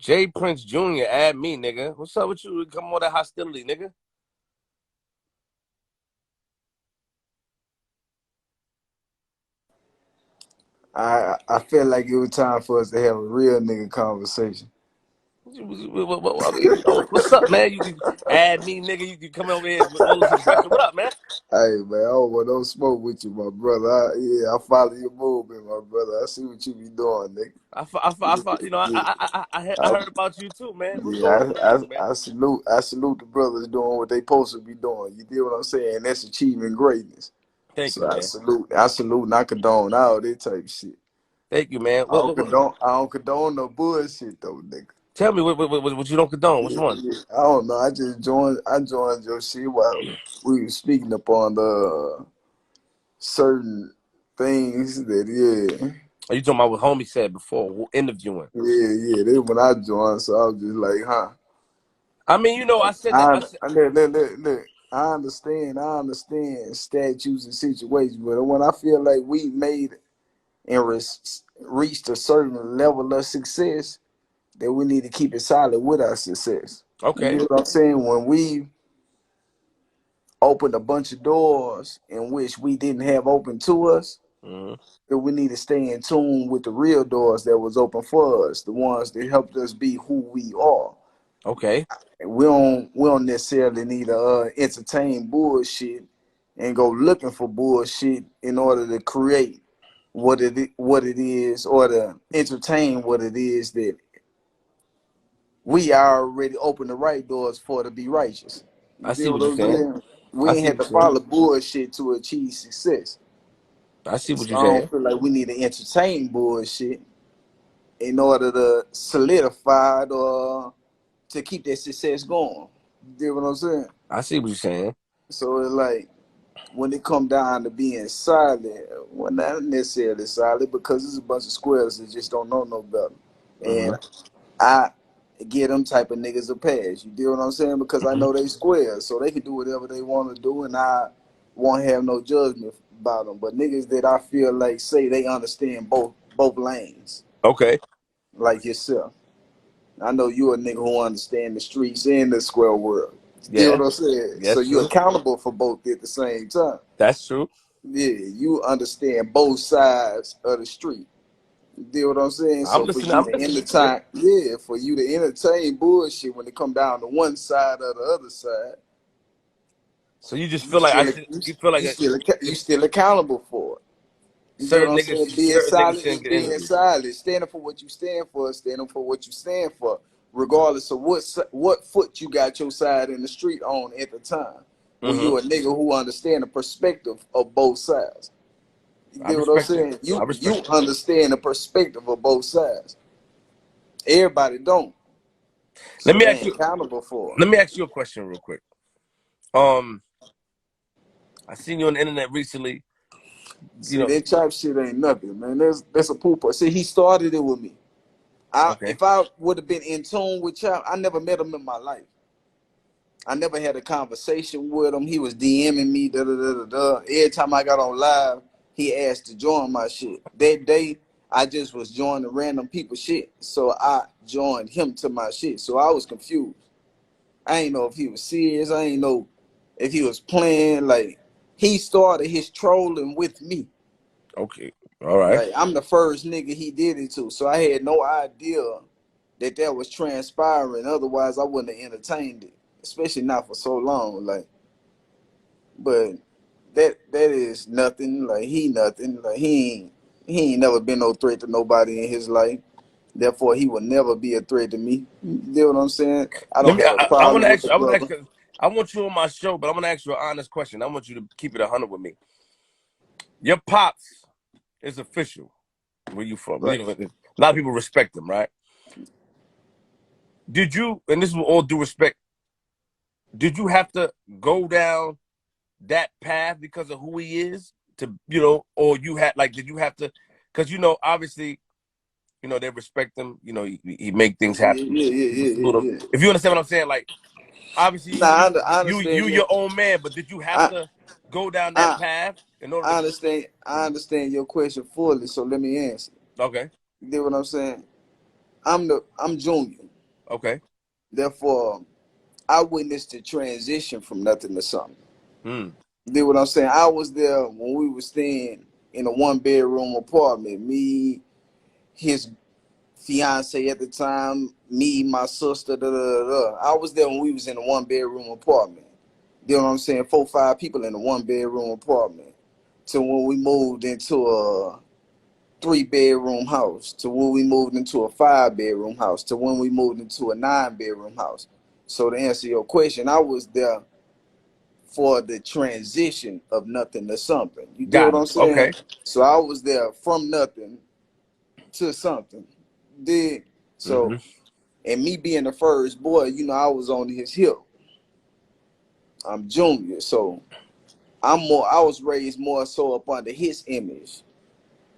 J Prince Jr. add me, nigga. What's up with you? Come on that hostility, nigga. I felt like it was time for us to have a real nigga conversation. What's up, man? You add me, nigga. You come over here with all this aggression. What up, man? Hey man, I don't want no smoke with you, my brother. I follow your movement, my brother. I see what you be doing, nigga. You know, I I, heard about you too, man. What's going yeah, on with you, man? I salute the brothers doing what they supposed to be doing. You get what I'm saying? That's achieving greatness. Thank you, So man. I salute, and I condone all that type of shit. Thank you, man. I don't condone no bullshit though, nigga. Tell me what you don't condone. Which one? I don't know. I joined your shit while we were speaking upon the certain things that Are you talking about what homie said before interviewing? That's when I joined, so I was just like, huh. I mean, you know, I said that. Look, I understand statutes and situations, but when I feel like we made and reached a certain level of success, that we need to keep it solid with our success. You Okay. get what I'm saying? When we opened a bunch of doors in which we didn't have open to us, that we need to stay in tune with the real doors that was open for us, the ones that helped us be who we are. Okay. We don't necessarily need to entertain bullshit and go looking for bullshit in order to create what it is, or to entertain what it is that we already open the right doors for to be righteous. You I see feel what what you're I'm saying. saying? We I ain't see had what to you're saying. follow bullshit to achieve success. I see what So you're I don't saying. feel like we need to entertain bullshit in order to solidify it or to keep that success going. You get what I'm saying? I see what you're saying. So it's like, when it come down to being solid, well, not necessarily solid, because there's a bunch of squares that just don't know no better. And I give them type of niggas a pass. You deal what I'm saying? Because I know they squares, so they can do whatever they want to do, and I won't have no judgment about them. But niggas that I feel like say they understand both lanes, Okay. like yourself. I know you a nigga who understand the streets and the square world. You deal Yeah. what I'm saying? So Yes, you're true. accountable for both at the same time. That's true. Yeah, you understand both sides of the street. You deal what I'm saying? I'm So for listening. you I'm to listening. Yeah. entertain, for you to entertain bullshit when it come down to one side or the other side, So you just you feel like I still should. You feel like you still accountable for it. You get what I'm saying? certain niggas shouldn't get Being interviewed. solid, standing for what you stand for, standing for what you stand for, regardless of what foot you got your side in the street on at the time. When you a nigga who understand the perspective of both sides. You I get what I'm respect it. saying? I You respect it. understand the perspective of both sides. Everybody don't. Let So me they ask ain't you. accountable for it. Let me ask you a question real quick. Um, I seen you on the internet recently. You See, know. that chop shit ain't nothing, man. That's a pooper. See, he started it with me. Okay. If I would have been in tune with Chop, I never met him in my life. I never had a conversation with him. He was DMing me, da da da da da. Every time I got on live, he asked to join my shit. That day, I just was joining random people shit, so I joined him to my shit. So I was confused. I ain't know if he was serious. I ain't know if he was playing. Like, he started his trolling with me. Okay. All right. Like, I'm the first nigga he did it to, so I had no idea that was transpiring. Otherwise, I wouldn't have entertained it, especially not for so long. Like, but that is nothing. Like, he nothing. Like, he ain't never been no threat to nobody in his life. Therefore, he will never be a threat to me. You know what I'm saying? I Let don't me. have a I want problem to with ask the you. I want to ask brother. you. I want you on my show, but I'm gonna ask you an honest question. I want you to keep it 100 with me. Your pops is official. Where you from? Right. You know, a lot of people respect him, right? Did you? And this is with all due respect. Did you have to go down that path because of who he is? Or you had like? Did you have to? Because obviously, they respect him. He make things Yeah, happen. yeah, People yeah, salute him. yeah, yeah. If you understand what I'm saying, like obviously Nah, I you understand your own man, but did you have I, to go down that I, path in order I to? understand. I understand your question fully. So let me answer. Okay. You get what I'm saying? I'm Junior. Okay. Therefore, I witnessed the transition from nothing to something. Mm. You know what I'm saying? I was there when we were staying in a 1-bedroom apartment. Me, his fiance at the time, me, my sister, da, da, da, da. I was there when we was in a 1-bedroom apartment. You know what I'm saying? 4, 5 people in a 1-bedroom apartment. To when we moved into a 3-bedroom house, to when we moved into a 5-bedroom house, to when we moved into a 9-bedroom house. So to answer your question, I was there for the transition of nothing to something. You get what Got I'm it. saying? Okay. So I was there from nothing to something. Did so, Mm-hmm. and me being the first boy, you know, I was on his hip. I'm junior, so I'm more. I was raised more so up under his image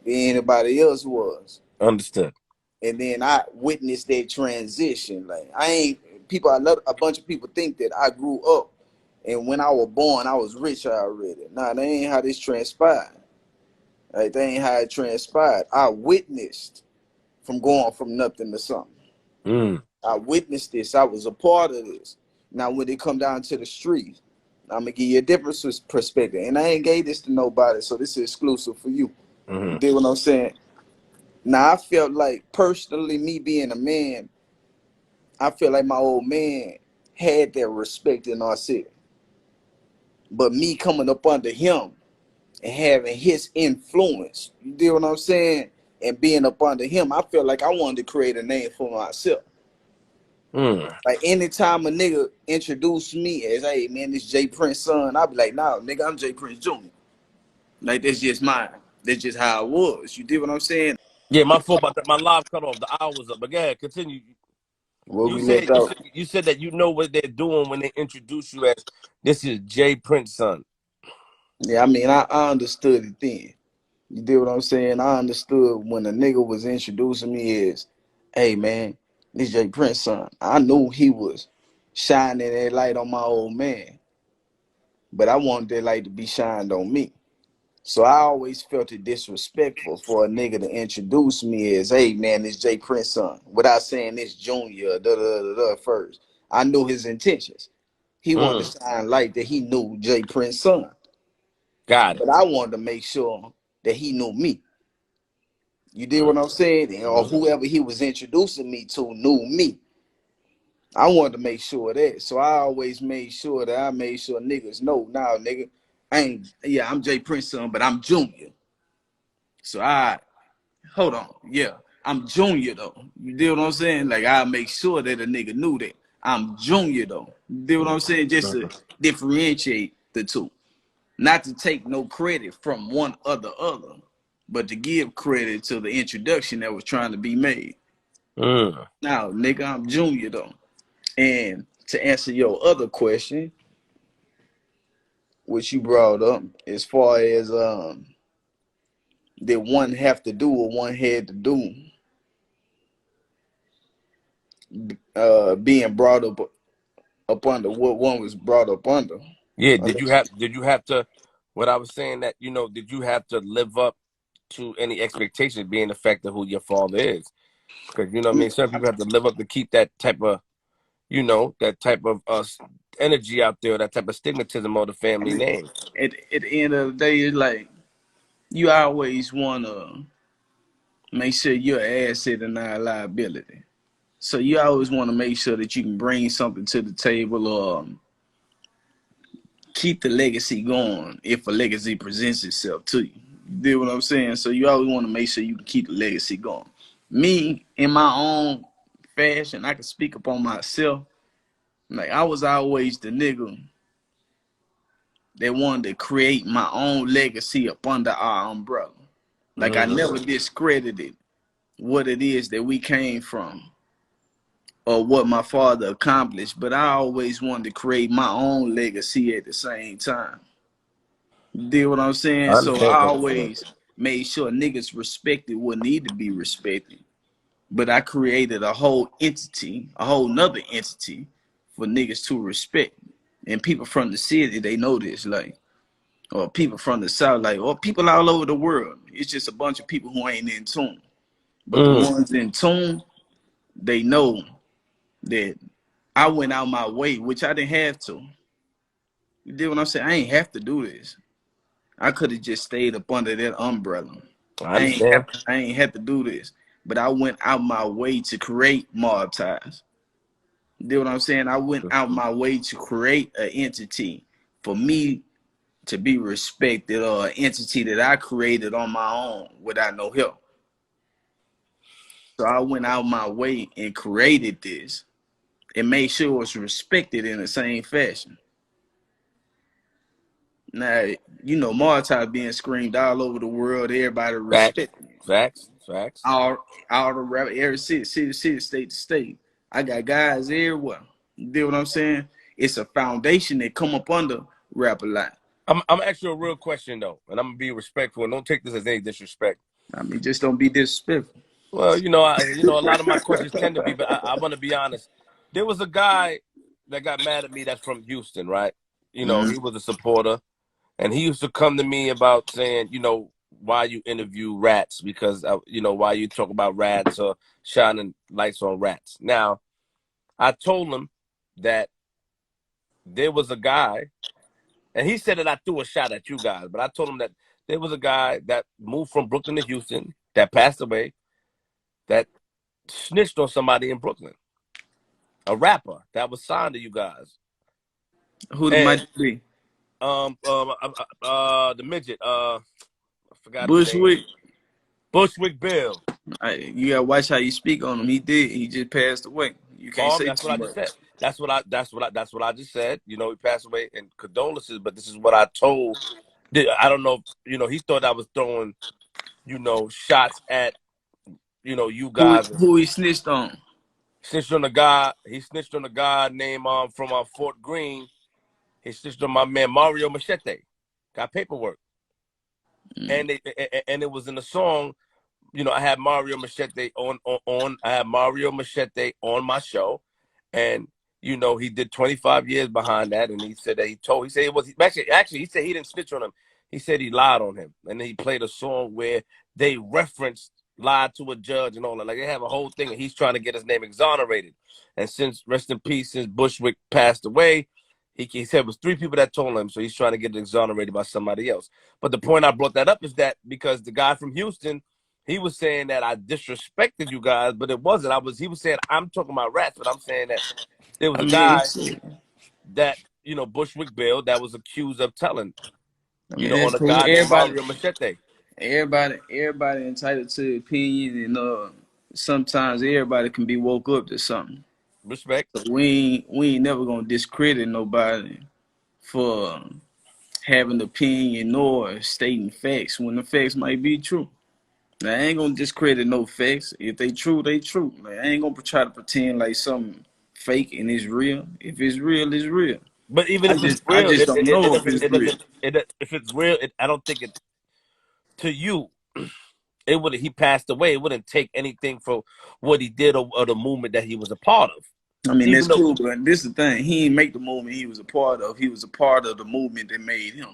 than anybody else was. Understood. And then I witnessed that transition. Like I ain't people. I love a bunch of people think that I grew up, and when I was born, I was rich already. Nah, that ain't how this transpired. Like that ain't how it transpired. I witnessed from going from nothing to something. Mm. I witnessed this. I was a part of this. Now, when they come down to the street, I'm gonna give you a different perspective, and I ain't gave this to nobody, so this is exclusive for you. You Mm-hmm. dig what I'm saying? Now, I felt like personally, me being a man, I feel like my old man had that respect in our city, but me coming up under him and having his influence, you dig what I'm saying, and being up under him, I felt like I wanted to create a name for myself. Mm. Like anytime a nigga introduce me as, hey man, this Jay Prince son, I'll be like, nah, nigga, I'm Jay Prince Jr. Like that's just mine. That's just how it was. You did what I'm saying? Yeah, my fault about that. My live cut off. The hour was up. But go ahead, continue. What You we left said you out. said you said that you know what they're doing when they introduce you as this is Jay Prince son. Yeah, I mean, I understood it then. You did what I'm saying? I understood when a nigga was introducing me as, hey man, this Jay Prince son. I knew he was shining that light on my old man, but I wanted that light to be shined on me. So I always felt it disrespectful for a nigga to introduce me as, hey man, this Jay Prince son, without saying this Junior, da da da da first. I knew his intentions. He wanted Mm. to shine light that he knew Jay Prince son, Got it. but I wanted to make sure that he knew me. You did what I'm saying, or Mm-hmm. whoever he was introducing me to knew me. I wanted to make sure of that, so I always made sure that I made sure niggas know. Now, nigga, I ain't. Yeah, I'm Jay Prince son, but I'm Junior. So I hold on. Yeah, I'm Junior though. You deal what I'm saying? Like I make sure that a nigga knew that I'm Junior though. You deal what I'm saying? Just to differentiate the two, not to take no credit from one or the other, but to give credit to the introduction that was trying to be made. Mm. Now, nigga, I'm Junior though. And to answer your other question, which you brought up, as far as that one have to do or one had to do, being brought up under what one was brought up under. Yeah, did you have to what I was saying that, did you have to live up to any expectations being the fact of who your father is? Because you know what I mean, some people have to live up to keep that type of, that type of energy out there, that type of stigmatism of the family name. At the end of the day, it's like you always want to make sure you're an asset and not a liability. So you always want to make sure that you can bring something to the table or keep the legacy going if a legacy presents itself to you. You do what I'm saying? So you always want to make sure you can keep the legacy going. Me, in my own fashion, I can speak upon myself. Like I was always the nigga that wanted to create my own legacy up under our umbrella. Like I Mm-hmm. never discredited what it is that we came from or what my father accomplished, but I always wanted to create my own legacy at the same time. You dig what I'm saying? I So understand I what you're saying. always made sure niggas respected what needed to be respected. But I created a whole entity, a whole nother entity for niggas to respect. And people from the city, they know this, like, or people from the south, like, or people all over the world. It's just a bunch of people who ain't in tune. But the Mm. ones in tune, they know that I went out my way, which I didn't have to. You did what I'm saying? I ain't have to do this. I could have just stayed up under that umbrella. I understand. I ain't have to do this. But I went out my way to create mob ties. You did what I'm saying? I went out my way to create an entity for me to be respected, or an entity that I created on my own without no help. So I went out my way and created this and made sure it was respected in the same fashion. Now, you know, Martai being screamed all over the world, everybody Facts, respecting it. facts, facts. All the rap, every city, state to state. I got guys everywhere. You know what I'm saying? It's a foundation that come up under rap a lot. I'm asking you a real question though, and I'm gonna be respectful and don't take this as any disrespect. I mean, just don't be disrespectful. Well, a lot of my questions tend to be, but I want to be honest. There was a guy that got mad at me that's from Houston, right? He was a supporter, and he used to come to me about saying, why you interview rats, because why you talk about rats or shining lights on rats. Now, I told him that there was a guy, and he said that I threw a shot at you guys, but I told him that there was a guy that moved from Brooklyn to Houston that passed away, that snitched on somebody in Brooklyn, a rapper that was signed to you guys. Who And might be? The midget, I forgot his name. Bushwick. Bushwick Bill. You gotta watch how you speak on him. He did. He just passed away. You can't say That's too what I just much. said. That's what I just said. He passed away, and condolences. But this is what I told. I don't know. He thought I was throwing, shots at, you guys. Who he snitched on? Snitched on a guy. He snitched on a guy named from Fort Greene. He snitched on my man Mario Machete. Got paperwork, and it was in the song. I had Mario Machete on. I had Mario Machete on my show, and he did 25 years behind that. And he said that he said it was actually he said he didn't snitch on him. He said he lied on him, and then he played a song where they referenced lied to a judge and all that. Like they have a whole thing, and he's trying to get his name exonerated. And since rest in peace, since Bushwick passed away, he said it was 3 people that told him, so he's trying to get it exonerated by somebody else. But the point I brought that up is that because the guy from Houston, he was saying that I disrespected you guys, but it wasn't. He was saying I'm talking about rats, but I'm saying that there was I a mean, guy that, Bushwick Bill, that was accused of telling, on that's a cool. guy named Mario Machete. Everybody entitled to opinion, and sometimes everybody can be woke up to something. Respect. So we ain't never gonna discredit nobody for having an opinion nor stating facts when the facts might be true. Now, I ain't gonna discredit no facts. If they true, they true. Like, I ain't gonna try to pretend like something fake and it's real. If it's real, it's real. But even if it's I real, just don't know if it's it real. doesn't. If it's real, I don't think it to you. It would he passed away. It wouldn't take anything for what he did or the movement that he was a part of. I mean, Even that's though, cool, but this is the thing. He didn't make the movement he was a part of. He was a part of the movement that made him.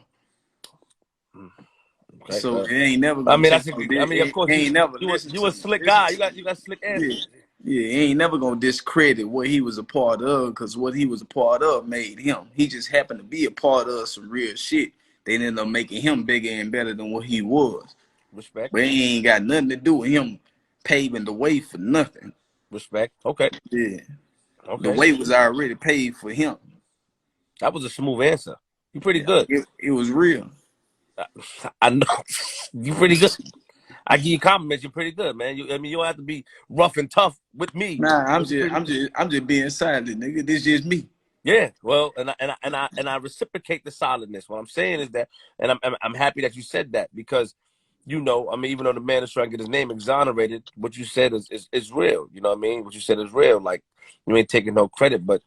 okay, So it ain't never I gonna mean, take that's a, no I mean, of course, he ain't never listen you to a me. slick Listen guy. to You got slick me. Yeah. answers. Yeah, he ain't never gonna discredit what he was a part of, because what he was a part of made him. He just happened to be a part of some real shit. They ended up making him bigger and better than what he was. Respect. But he ain't got nothing to do with him paving the way for nothing. Respect. Okay. Yeah. The Okay. way was already paid for him. That was a smooth answer. You pretty Yeah. good. It was real. I know. You pretty good. I give you compliments. You're pretty good, man. You don't have to be rough and tough with me, Nah, but you pretty. I'm just being silent, nigga. This just me. Yeah. Well, and I reciprocate the solidness. What I'm saying is that, and I'm happy that you said that because, I mean, even though the man is trying to get his name exonerated, what you said is real. You know what I mean? What you said is real. Like you ain't taking no credit, but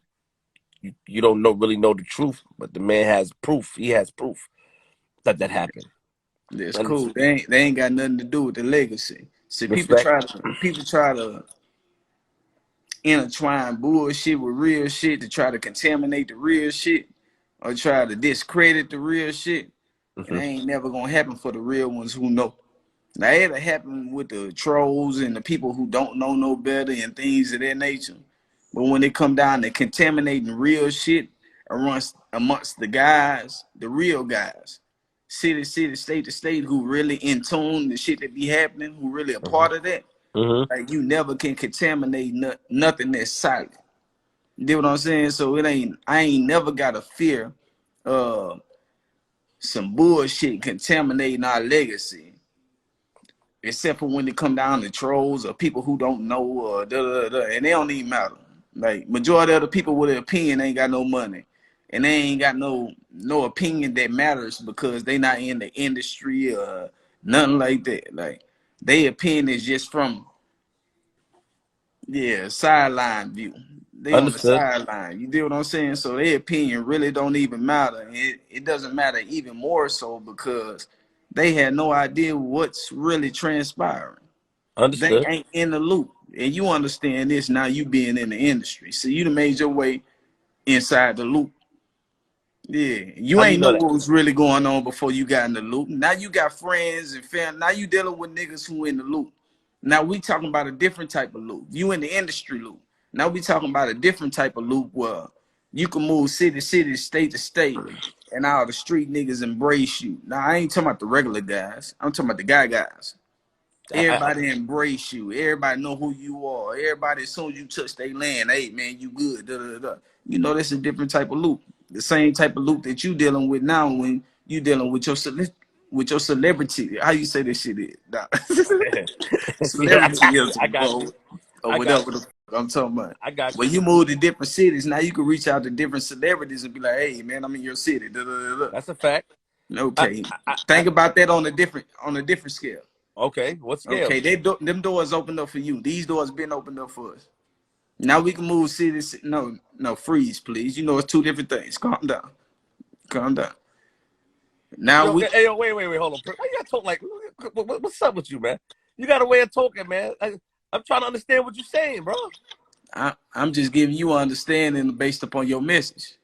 you don't really know the truth. But the man has proof. He has proof that happened. That's And cool. They ain't got nothing to do with the legacy. See, respect. people try to intertwine bullshit with real shit to try to contaminate the real shit or try to discredit the real shit. And that Mm-hmm. ain't never gonna happen for the real ones who know. Now it'll happen with the trolls and the people who don't know no better and things of that nature. But when it come down to contaminating real shit amongst the guys, the real guys, city, state to state, who really in tune the shit that be happening, who really a Mm-hmm. part of that, Mm-hmm. like you never can contaminate nothing that's silent. You know what I'm saying? So I ain't never got to fear uh some bullshit contaminating our legacy, except for when it come down to trolls or people who don't know or and they don't even matter. Like majority of the people with an opinion ain't got no money, and they ain't got no opinion that matters because they not in the industry or nothing like that. Like their opinion is just from sideline view. They on the Understood. sideline. You do what I'm saying? So their opinion really don't even matter. And it doesn't matter even more so because they had no idea what's really transpiring. They Understood. ain't in the loop. And you understand this now, you being in the industry. So you done made your way inside the loop. Yeah, you How do you ain't know know that? what was really going on before you got in the loop. Now you got friends and family. Now you dealing with niggas who in the loop. Now we talking about a different type of loop. You in the industry loop. Now we talking about a different type of loop where you can move city to city, state to state, and all the street niggas embrace you. Now I ain't talking about the regular guys. I'm talking about the guys. I Everybody embrace you. Everybody know who you are. Everybody, as soon as you touch their land, hey man, you good. Da, da, da. You know that's a different type of loop. The same type of loop that you dealing with now when you dealing with your celebrity. How you say this shit is? Nah. see. I Celebrityism, got bro, you. or I got whatever the you. fuck I'm talking about. I got When you. you move to different cities, now you can reach out to different celebrities and be like, hey man, I'm in your city. Da, da, da, That's a fact. da. I, Okay. I Think about that on a different scale. okay. What scale? Okay, them doors opened up for you. These doors been opened up for us. Now we can move cities. No, freeze, please. You know it's two different things. Calm down. Calm down. Now Yo, we. hey, yo, wait, hold on. Why you gotta talk like? What's up with you, man? You got a way of talking, man. I'm trying to understand what you're saying, bro. I'm just giving you an understanding based upon your message.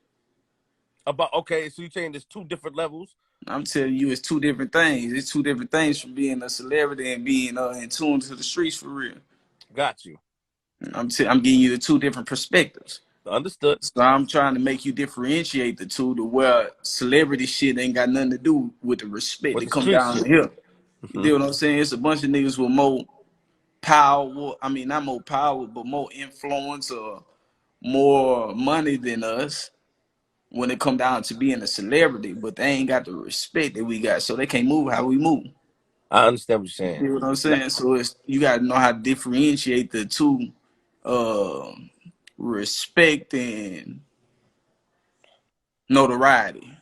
About okay, so you're saying there's two different levels. I'm telling you, it's two different things. It's two different things from being a celebrity and being in tune to the streets for real. Got you. I'm giving you the two different perspectives. Understood. So I'm trying to make you differentiate the two to where celebrity shit ain't got nothing to do with the respect With that the come street down to shit. here. You Hmm. know what I'm saying? It's a bunch of niggas with more power. I mean, not more power, but more influence or more money than us when it come down to being a celebrity. But they ain't got the respect that we got, so they can't move how we move. I understand what you're You saying. know what I'm Now, saying? So it's you got to know how to differentiate the two, uh, respect and notoriety.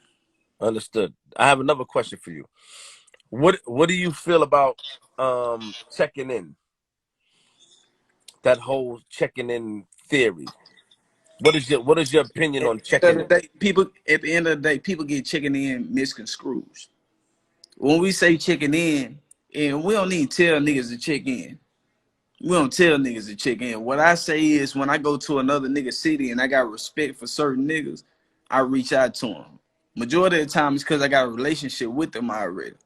understood. I have another question for you. What do you feel about checking in? That whole checking in theory. What is your opinion At on the end of checking the in? day, people get chicken in misconstrued. When we say chicken in, and we don't need to tell niggas to check in. We don't tell niggas to check in. What I say is when I go to another nigga city and I got respect for certain niggas, I reach out to them. Majority of the time it's because I got a relationship with them already.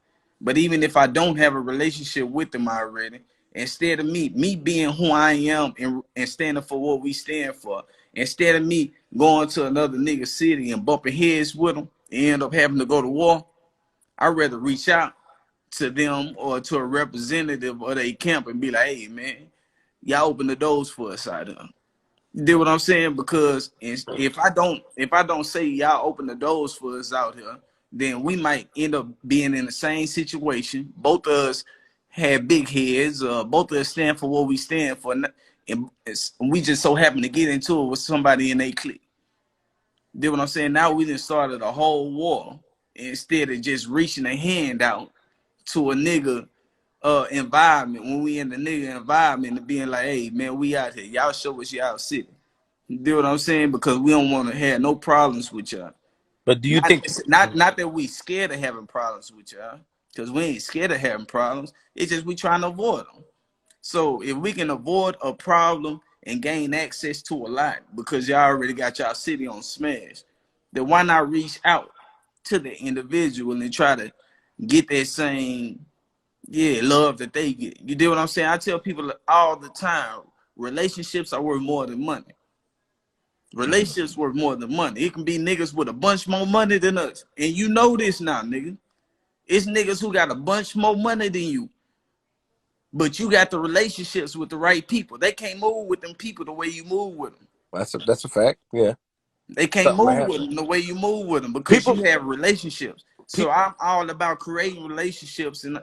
But even if I don't have a relationship with them already, instead of me being who I am and standing for what we stand for, instead of me going to another nigga city and bumping heads with them and end up having to go to war, I'd rather reach out to them or to a representative of their camp and be like, hey man, y'all open the doors for us out there. You know what I'm saying? Because if I don't say y'all open the doors for us out here, then we might end up being in the same situation. Both of us had big heads. Both of us stand for what we stand for, and we just so happen to get into it with somebody in their clique. You know what I'm saying? Now we just started a whole war instead of just reaching a hand out to a nigga environment when we in the nigga environment and being like, hey man, we out here. Y'all show us y'all city. You know what I'm saying? Because we don't want to have no problems with y'all. But do you Not, think not that we scared of having problems with y'all, because we ain't scared of having problems. It's just we trying to avoid them. So if we can avoid a problem and gain access to a lot because y'all already got y'all city on smash, then why not reach out to the individual and try to get that same love that they get? You do what I'm saying? I tell people all the time, relationships are worth more than money. Relationships worth more than money. It can be niggas with a bunch more money than us. And you know this now, nigga. It's niggas who got a bunch more money than you. But you got the relationships with the right people. They can't move with them people the way you move with them. That's a fact. Yeah. They can't Something might move with happen. them the way you move with them because People you have relationships. So people I'm all about creating relationships and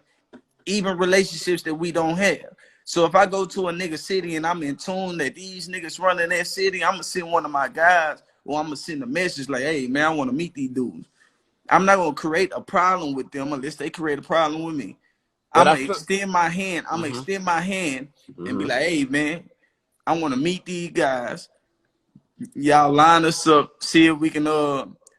even relationships that we don't have. So if I go to a nigga city and I'm in tune that these niggas running that city, I'm gonna send one of my guys or I'm gonna send a message like, hey man, I want to meet these dudes. I'm not gonna create a problem with them unless they create a problem with me. but I'm I gonna feel extend my hand. I'm gonna hmm extend my hand and be hmm like, hey man, I want to meet these guys. Y'all line us up, see if we can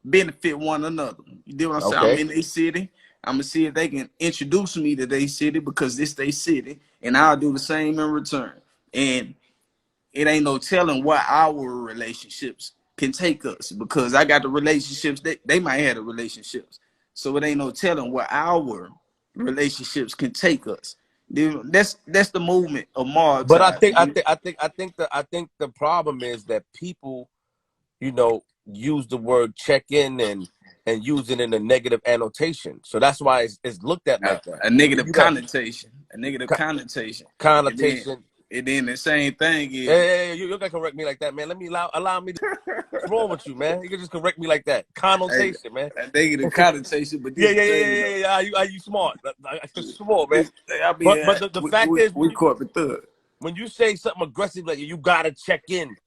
benefit one another. You know what I'm saying? I'm okay. in their city. I'm gonna see if they can introduce me to their city because this they city, and I'll do the same in return. And it ain't no telling what our relationships can take us because I got the relationships that they might have the relationships. So it ain't no telling what our relationships can take us. Dude, that's the movement of But I Martide. think I think I think I think the problem is that people, use the word check in and use it in a negative annotation. So that's why it's looked at a, like that. a negative You know, connotation, a negative connotation, and then connotation. the same thing Hey, is hey, hey, you gotta correct me like that, man. Let me allow me to. What's wrong with you, man? You can just correct me like that. a, Connotation, man. a negative connotation. But Yeah, this yeah, the yeah, thing yeah, though. yeah, yeah. Are you smart? Smart, man. This I mean, But the fact is, we corporate thug. when you say something aggressive like you gotta check in,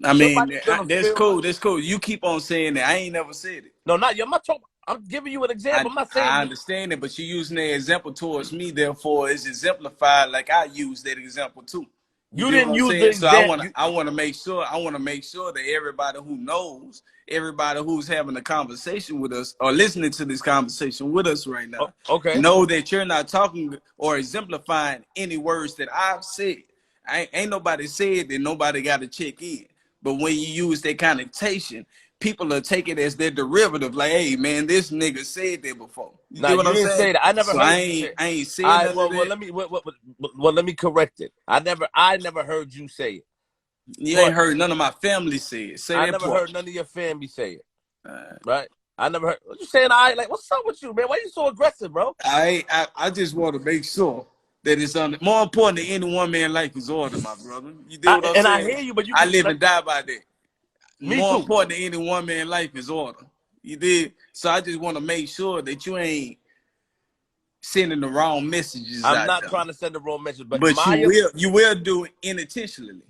I mean, somebody's gonna that's feel like cool. That's cool. You keep on saying that. I ain't never said it. no, not you. I'm not talking. I'm giving you an example. I'm not saying I you. understand it, but you're using the example towards me. Therefore, it's exemplified like I use that example too. You You get what didn't I'm use the saying? So example. I want to make sure that everybody who knows, everybody who's having a conversation with us or listening to this conversation with us right now, Okay. know that you're not talking or exemplifying any words that I've said. Ain't nobody said that nobody got to check in. But when you use that connotation, people will take it as their derivative. Like, hey, man, this nigga said that before. You Now get what you I'm didn't saying? say that. I never So heard you say. I ain't saying I none of well that. let me let me correct it. I never heard you say it. You ain't But heard none of my family say it. Say I that never part. heard none of your family say it. Uh, Right? I never heard what you saying. I like what's up with you, man? Why you so aggressive, bro? I just want to make sure that it's more important than any one man life is order, my brother. You do what I'm And I saying? hear you, but you I can live like and die by that. me More too. important than any one man life is order. You did. So I just want to make sure that you ain't sending the wrong messages I'm out not there. trying to send the wrong message, but But you will do it unintentionally.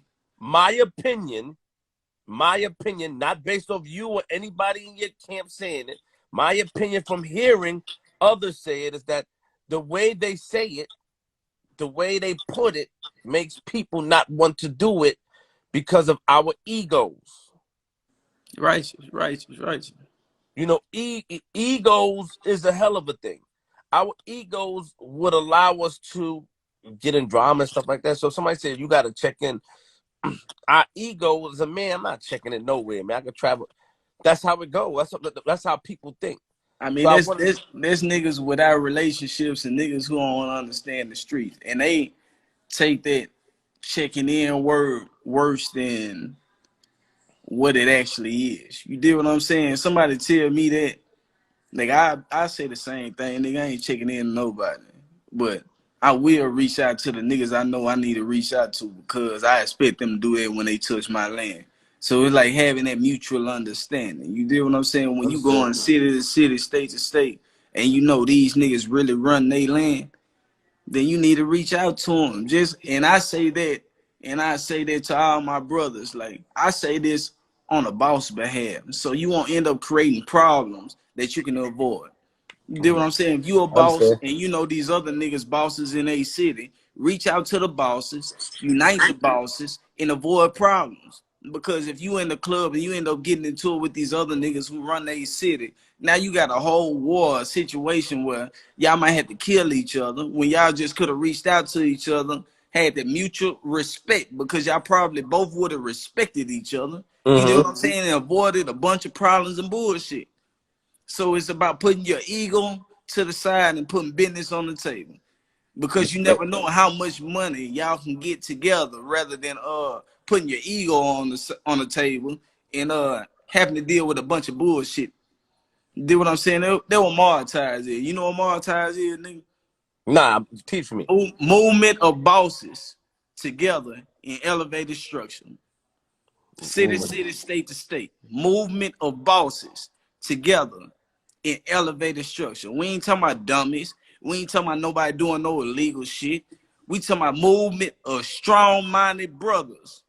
my opinion, not based off you or anybody in your camp saying it. My opinion from hearing others say it is that the way they say it, the way they put it, makes people not want to do it because of our egos. Righteous, righteous, righteous. Egos is a hell of a thing. Our egos would allow us to get in drama and stuff like that. So if somebody said you got to check in, our ego as a man, I'm not checking it nowhere, man. I can travel. That's how it goes. That's how people think. I So mean, I want there's niggas without relationships and niggas who don't understand the streets, and they take that checking in word worse than what it actually is. You did what I'm saying? Somebody tell me that, like I say the same thing, nigga. I ain't checking in to nobody, but I will reach out to the niggas I know I need to reach out to because I expect them to do it when they touch my land. So it's like having that mutual understanding. You do what I'm saying? When you go understood. on city to city, state to state, and you know these niggas really run their land, then you need to reach out to them. And I say that to all my brothers. Like I say this on a boss behalf, so you won't end up creating problems that you can avoid. You get what I'm saying? If you a boss Understand. and you know these other niggas bosses in a city, reach out to the bosses, unite the bosses, and avoid problems. Because if you in the club and you end up getting into it with these other niggas who run a city, now you got a whole war situation where y'all might have to kill each other when y'all just could have reached out to each other, had the mutual respect because y'all probably both would have respected each other. You know what I'm saying? And avoided a bunch of problems and bullshit. So it's about putting your ego to the side and putting business on the table because you Respect. never know how much money y'all can get together rather than putting your ego on the table and having to deal with a bunch of bullshit. You did what I'm saying? They were martyrs is. You know what martyrs is, nigga? Nah, teach me. Movement of bosses together in elevated structure. City, city, state to state. Movement of bosses together in elevated structure. We ain't talking about dummies. We ain't talking about nobody doing no illegal shit. We talking about movement of strong-minded brothers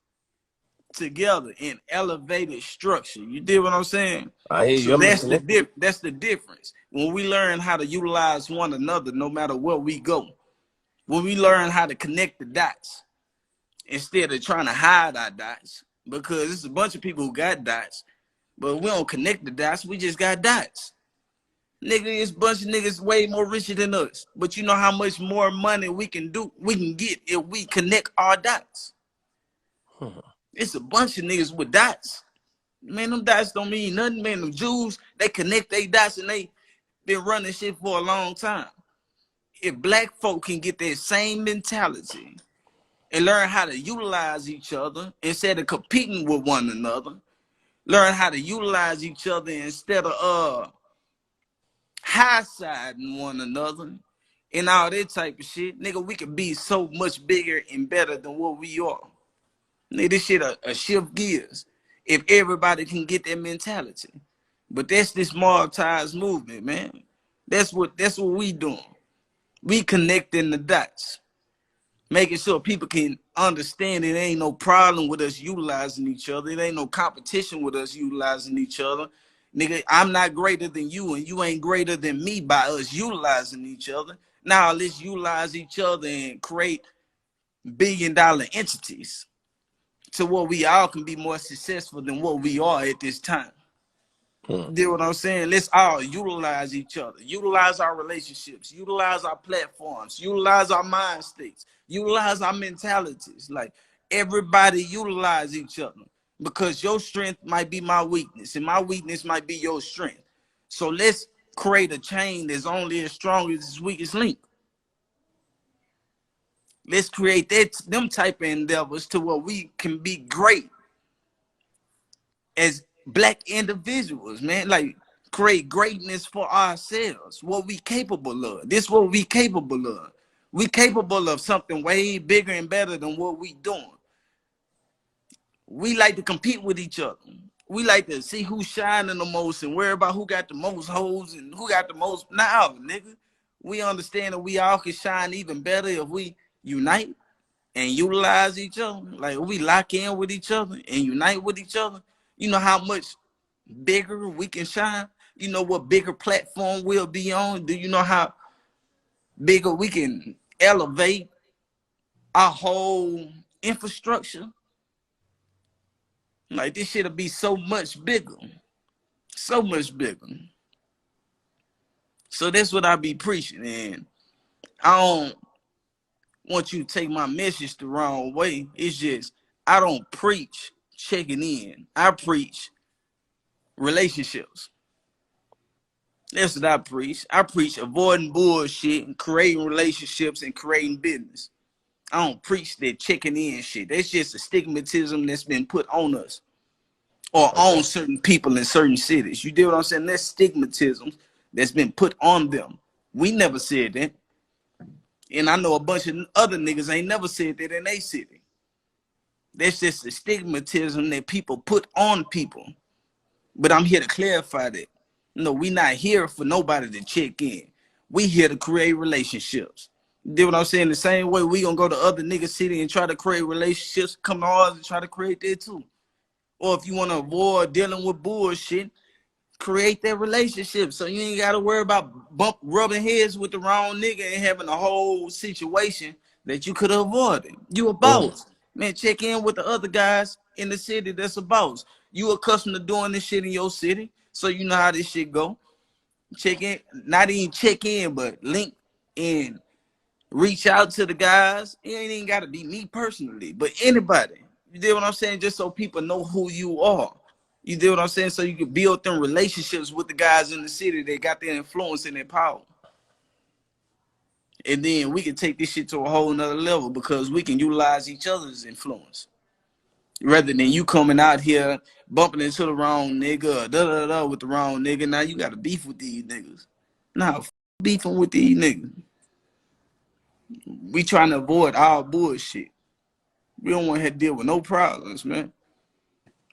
together in elevated structure. You did what I'm saying? I hear you. So I'm listening. that's the difference. When we learn how to utilize one another, no matter where we go. When we learn how to connect the dots instead of trying to hide our dots, because it's a bunch of people who got dots, but we don't connect the dots. We just got dots. Nigga, it's a bunch of niggas way more richer than us. But you know how much more money we can get if we connect our dots. It's a bunch of niggas with dots. Man, them dots don't mean nothing, man. Them Jews, they connect their dots and they been running shit for a long time. If black folk can get that same mentality and learn how to utilize each other instead of competing with one another, learn how to utilize each other instead of high-siding one another and all that type of shit, nigga, we could be so much bigger and better than what we are. Nigga, this shit a shift gears if everybody can get that mentality. But that's this martyrs movement, man. That's what we doing. We connecting the dots, making sure people can understand it ain't no problem with us utilizing each other. It ain't no competition with us utilizing each other. Nigga, I'm not greater than you and you ain't greater than me by us utilizing each other. Now let's utilize each other and create billion-dollar entities to where we all can be more successful than what we are at this time. You know what I'm saying? Let's all utilize each other, utilize our relationships, utilize our platforms, utilize our mind states, utilize our mentalities. Like everybody utilize each other because your strength might be my weakness and my weakness might be your strength. So let's create a chain that's only as strong as its weakest link. Let's create them type of endeavors to where we can be great as black individuals, man. Like create greatness for ourselves. What we capable of. This what we capable of. We capable of something way bigger and better than what we doing. We like to compete with each other. We like to see who's shining the most and worry about who got the most hoes and who got the most. Nah, nigga. We understand that we all can shine even better if we unite and utilize each other. Like we lock in with each other and unite with each other. You know how much bigger we can shine? You know what bigger platform we'll be on? Do you know how bigger we can elevate our whole infrastructure? Like this shit'll be so much bigger. So much bigger. So that's what I be preaching. And I don't want you to take my message the wrong way. It's just I don't preach checking in. I preach relationships. That's what I preach. I preach avoiding bullshit and creating relationships and creating business. I don't preach that checking in shit. That's just a stigmatism that's been put on us or on certain people in certain cities. You get what I'm saying? That's stigmatism that's been put on them. We never said that. And I know a bunch of other niggas ain't never said that in their city. That's just a stigmatism that people put on people. But I'm here to clarify that. No, we not here for nobody to check in. We here to create relationships. You get what I'm saying? The same way we gonna go to other niggas city and try to create relationships, come to ours and try to create that too. Or if you want to avoid dealing with bullshit, create that relationship so you ain't got to worry about rubbing heads with the wrong nigga and having a whole situation that you could have avoided. You a boss. Man, check in with the other guys in the city that's a boss. You accustomed to doing this shit in your city, so you know how this shit go. Check in, not even check in, but link in. Reach out to the guys. It ain't even got to be me personally, but anybody. You get what I'm saying? Just so people know who you are. You get what I'm saying? So you can build them relationships with the guys in the city that got their influence and their power. And then we can take this shit to a whole nother level because we can utilize each other's influence. Rather than you coming out here bumping into the wrong nigga, with the wrong nigga. Now you got to beef with these niggas. Nah, beefing with these niggas. We trying to avoid all bullshit. We don't want to deal with no problems, man.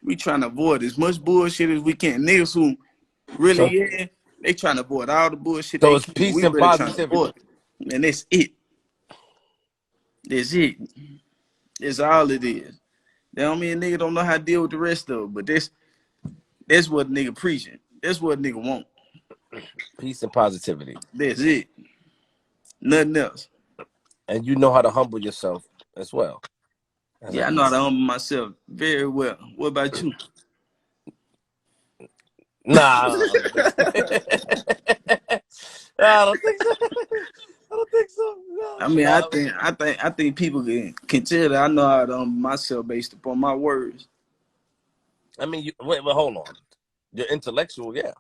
We trying to avoid as much bullshit as we can. Niggas who really, So yeah, they trying to avoid all the bullshit so they it's can. peace We and really trying to positivity. avoid it. And that's it. That's it. That's all it is. That don't mean a nigga don't know how to deal with the rest of it, but that's what a nigga preaching. That's what a nigga want. Peace and positivity. That's it. Nothing else. And you know how to humble yourself as well. As I Yeah, I can know how to see. humble myself very well. What about you? Nah, I don't think so. I don't think so. I don't think so. I No, mean, no. I think people can tell that I know how to humble myself based upon my words. I mean, wait, hold on. You're intellectual, yeah.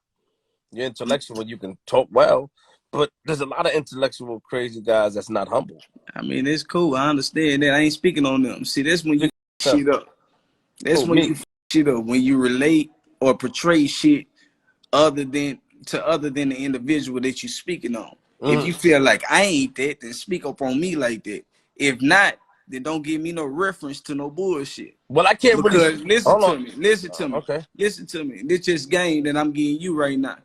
You're intellectual. You can talk well, but there's a lot of intellectual crazy guys that's not humble. I mean, it's cool. I understand that. I ain't speaking on them. See, that's when you So, shit up. That's who, when you me? shit up. When you relate or portray shit other than the individual that you speaking on. If Mm-hmm. you feel like I ain't that, then speak up on me like that. If not, then don't give me no reference to no bullshit. Well, I can't really. Because listen Hold on. to me, listen to me, Okay. listen to me. This just game that I'm giving you right now.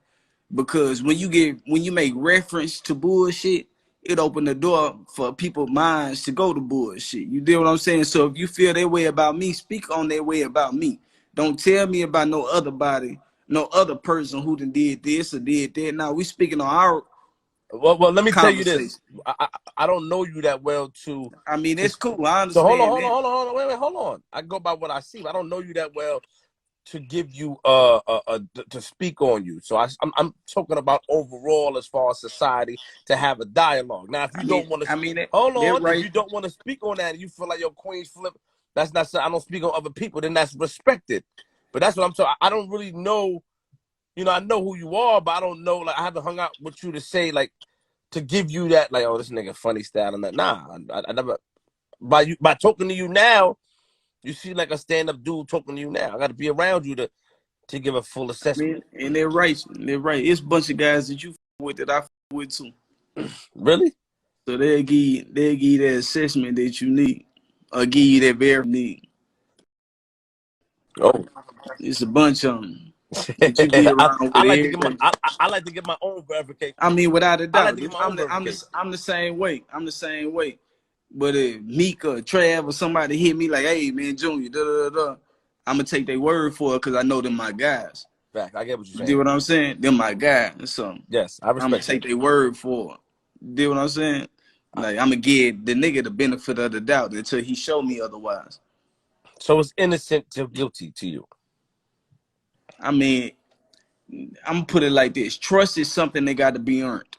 Because when you make reference to bullshit, it open the door for people's minds to go to bullshit. You deal what I'm saying? So if you feel that way about me, speak on that way about me. Don't tell me about no other body, no other person who did this or did that. Now we speaking on our Well, let me tell you this. conversation. I don't know you that well I mean, to. it's cool. I So understand that. hold on. Wait, hold on. I go by what I see. I don't know you that well to give you to speak on you. So I'm talking about overall as far as society to have a dialogue. Now, if you don't want to, I mean hold they're on. If right. you don't want to speak on that, and you feel like your Queenzflip, that's not. I don't speak on other people. Then that's respected. But that's what I'm saying. I don't really know. You know, I know who you are, but I don't know. Like, I haven't hung out with you to say like to give you that. Like, oh, this nigga funny style and that. Nah, I never. By talking to you now, you see like a stand up dude talking to you now. I got to be around you to give a full I assessment. mean, and they're right. They're right. It's a bunch of guys that you with that I with too. Really? So they'll give you that assessment that you need, or give you that very need. Oh, It's a bunch of them that you be around I with like to every get my day. I like to get my own verification. I mean, without a I like doubt, to get my own verification. I'm the same way. I'm the same way. But if Meek or Trav or somebody hit me like, "Hey man, Junior," I'm gonna take their word for it because I know them my guys. Fact, I get what you're You do saying. what I'm saying? Them my guys. So Yes, I I'm gonna respect that. take their word for it. You do what I'm saying? Like I'm gonna give the nigga the benefit of the doubt until he show me otherwise. So it's innocent till guilty to you. I mean, I'm gonna put it like this: trust is something that got to be earned.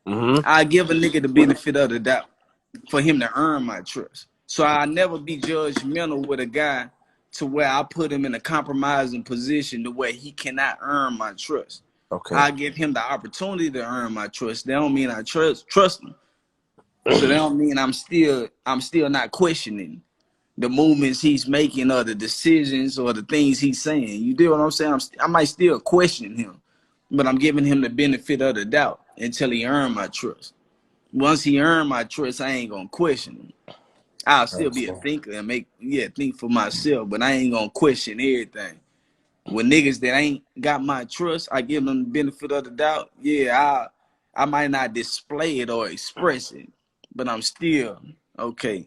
Mm-hmm. I give a nigga the benefit of the doubt for him to earn my trust. So I never be judgmental with a guy to where I put him in a compromising position to where he cannot earn my trust. Okay. I give him the opportunity to earn my trust. That don't mean I trust him. So that don't mean I'm still not questioning the movements he's making or the decisions or the things he's saying. You do what I'm saying? I might still question him, but I'm giving him the benefit of the doubt until he earned my trust. Once he earned my trust, I ain't gonna question him. I'll I still be a understand. thinker and think for myself, but I ain't gonna question everything. With niggas that ain't got my trust, I give them the benefit of the doubt. Yeah, I might not display it or express it, but I'm still okay.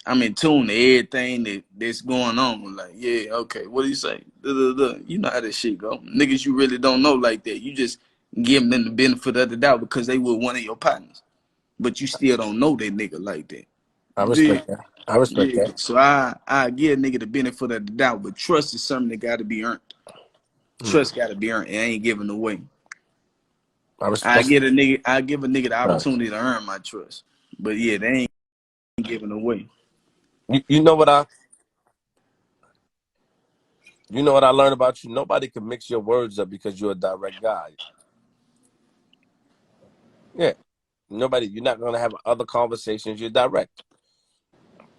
I'm in tune to everything that's going on. Like, yeah, okay, what do you say? You know how this shit go. Niggas you really don't know like that. You just give them the benefit of the doubt because they were one of your partners. But you still don't know that nigga like that. I Yeah. respect that. I respect Yeah. that. So I give a nigga the benefit of the doubt, but trust is something that gotta be earned. Hmm. Trust gotta be earned. It ain't given away. That's I give a nigga the facts. opportunity to earn my trust. But yeah, they ain't giving away. You know what I learned about you? Nobody can mix your words up because you're a direct guy. Yeah. You're not gonna have other conversations. You're direct.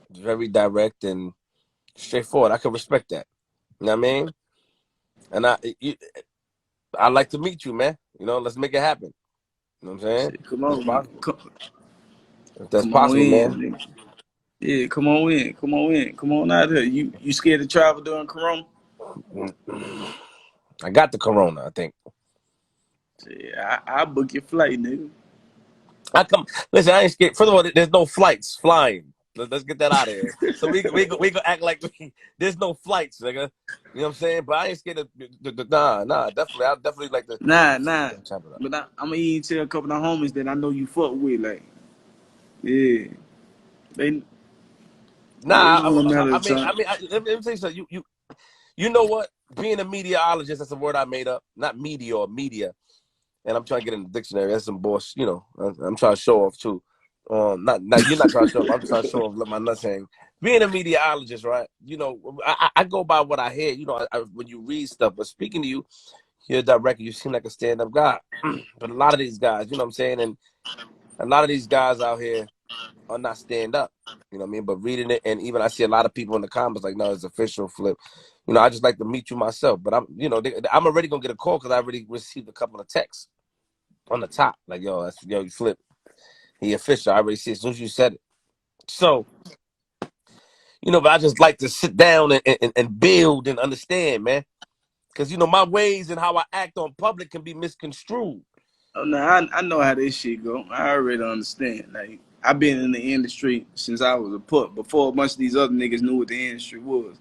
Very direct, and Straightforward. I can respect that. You know what I mean? And I'd like to meet you, man. You know, let's make it happen. You know what I'm saying? Shit, come If on, possible. If that's come on possible, in, man. nigga. Yeah, come on in, come on in, come on out here. You scared to travel during Corona? I got the corona, I think. Yeah, I book your flight, nigga. Listen, I ain't scared. First of all, there's no flights flying. Let's get that out of here. So we gonna act like there's no flights, nigga. You know what I'm saying? But I ain't scared of nah, definitely. I'll definitely like to Nah. chop it up. But I'm gonna even tell a couple of homies that I know you fuck with, like, yeah, they they Nah, know no matter the time. let me tell you something. You know what? Being a meteorologist, that's a word I made up. Not media or media. And I'm trying to get in the dictionary. That's some bullshit. You know, I'm trying to show off too. Not you're not trying to show off. I'm trying to show off. Let my nuts hang. Being a meteorologist, right? You know, I go by what I hear. You know, when you read stuff. But speaking to you, you're a director. You seem like a stand-up guy. But a lot of these guys, you know what I'm saying, and a lot of these guys out here are not stand up. You know what I mean? But reading it, and even I see a lot of people in the comments like, no, it's official flip. You know, I just like to meet you myself. But I'm already gonna get a call because I already received a couple of texts on the top, like, yo, you flip. He official. I already see it as soon as you said it. So, you know, but I just like to sit down and build and understand, man. Because, you know, my ways and how I act on public can be misconstrued. Oh no, I know how this shit go. I already understand. Like, I've been in the industry since I was a pup. Before a bunch of these other niggas knew what the industry was.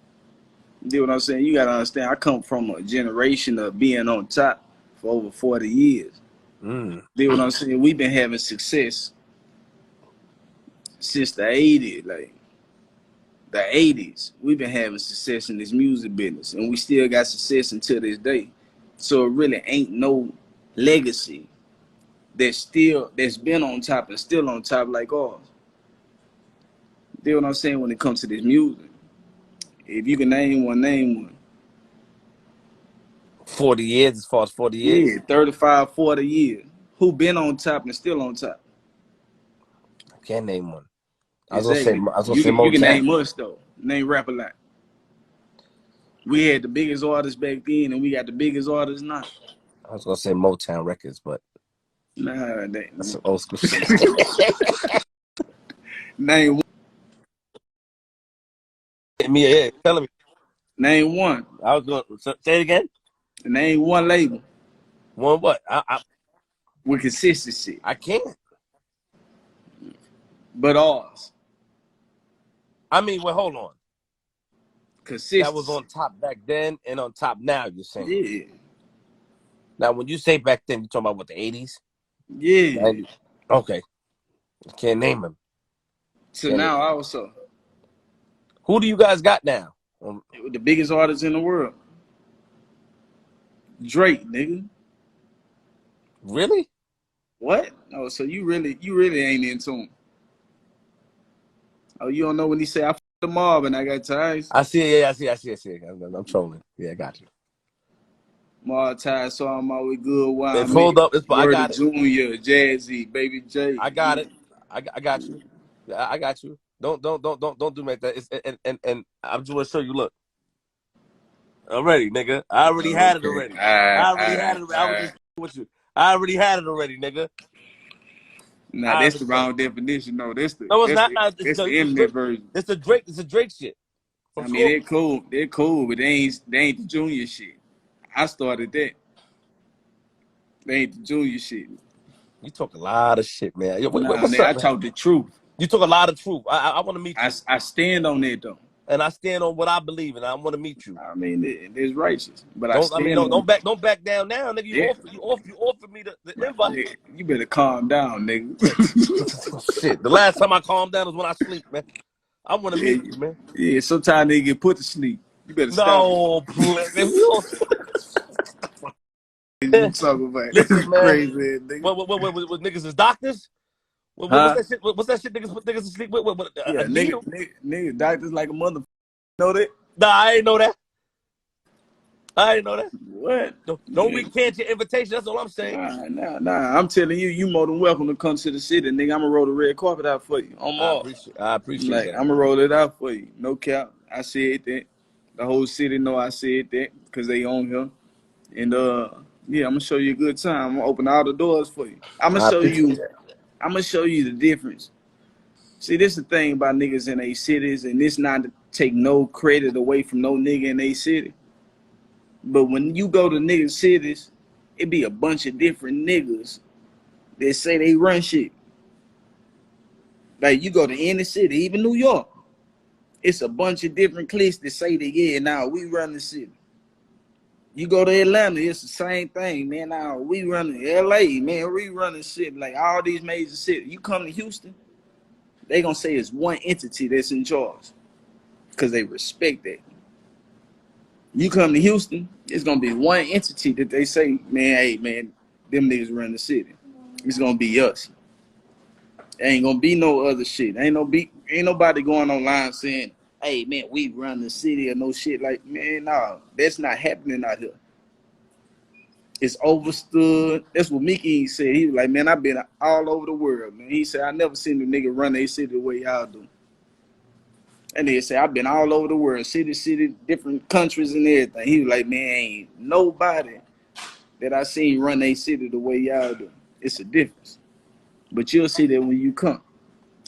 You know what I'm saying? You gotta understand. I come from a generation of being on top for over 40 years. Mm. You know what I'm saying? We've been having success since the 80s. Like, the 80s, we've been having success in this music business, and we still got success until this day. So it really ain't no legacy that's been on top and still on top like ours. You know what I'm saying? When it comes to this music, if you can name one, name one. 40 years, as far as 40 Yeah, years. 35, 40 years. Who been on top and still on top? I can't name one. Exactly. I was gonna You say can Motown. name us though. Name rap a lot. We had the biggest artists back then, and we got the biggest artists now. I was gonna say Motown Records, but Nah, that's some old school shit. name Yeah, telling me. name one. I was going to say it again. Name one label One what? with consistency, I can't. but ours. I mean, well, hold on. That was Consistency. on top back then and on top now, you're saying. Yeah. Now, when you say back then, you're talking about what, the 80s? Yeah. 90s? Okay. I can't name them. So now also, Who do you guys got now? the biggest artists in the world. Drake, nigga. Really? What? Oh, so you really ain't into him. Oh, you don't know when he say I f the mob and I got ties? I see it. Yeah, I see it. I'm trolling. Yeah, I got you. Mob ties, so I'm always good while I It make pulled it. up. I Word of got it. Junior, Jazzy, Baby J. I got it. I got you. I got you. Don't do me like that. It's, and I'm just want to show you. Look, already, nigga. I already had it Okay. already. I already had it. I was just with you. I already had it already, nigga. Nah, I that's the already had it. wrong definition. No, No, it's not. No, that's the it's internet Drake. version. It's the Drake. It's the Drake shit from I mean, school. they're cool, but they ain't the junior shit. I started that. They ain't the junior shit. You talk a lot of shit, man. Yo, Nah, what's nigga, I up, man? talk the truth. You talk a lot of truth. I want to meet you, I stand on that though. and I stand on what I believe, and I want to meet you. I mean, it's righteous, but I stand on. Don't back down now, nigga. Yeah, You offered me the right. invite. Nigga, you better calm down, nigga. Shit, the last time I calmed down was when I sleep, man. I want to meet Yeah, you, man. yeah. Sometimes they get put to sleep. You better stop it. No, please. If you You don't, talk about listen, man. crazy ass nigga. What niggas is doctors? What's Huh? that shit? What's that shit niggas put niggas to sleep with? A Yeah, needle? nigga, doctors like a mother. Know that? Nah, I ain't know that. I ain't know that. What? Don't recant your invitation. That's all I'm saying. Nah. I'm telling you, you more than welcome to come to the city, nigga. I'ma roll the red carpet out for you. On Mars. I appreciate Like, that. I'ma roll it out for you. No cap. I said that. The whole city know I said that because they own here. And yeah, I'm gonna show you a good time. I'm gonna open all the doors for you. I appreciate that. I'm gonna show you the difference. See, this is the thing about niggas in a cities, and this not to take no credit away from no nigga in a city. But when you go to niggas cities, it be a bunch of different niggas that say they run shit. Like you go to any city, even New York, it's a bunch of different cliques that say that yeah, now we run the city. You go to Atlanta, it's the same thing, man. Now we run LA, man, we run the city. Like all these major cities. You come to Houston, they gonna say it's one entity that's in charge because they respect that. You come to Houston, it's gonna be one entity that they say, man, hey, man, them niggas run the city. It's gonna be us. Ain't gonna be no other shit. Ain't nobody going online saying, hey, man, we run the city or no shit. Like, man, nah, that's not happening out here. It's overstood. That's what Mickey said. He was like, man, I've been all over the world, man. He said, I never seen a nigga run a city the way y'all do. And they said, I've been all over the world, city, different countries and everything. He was like, man, ain't nobody that I seen run a city the way y'all do. It's a difference. But you'll see that when you come.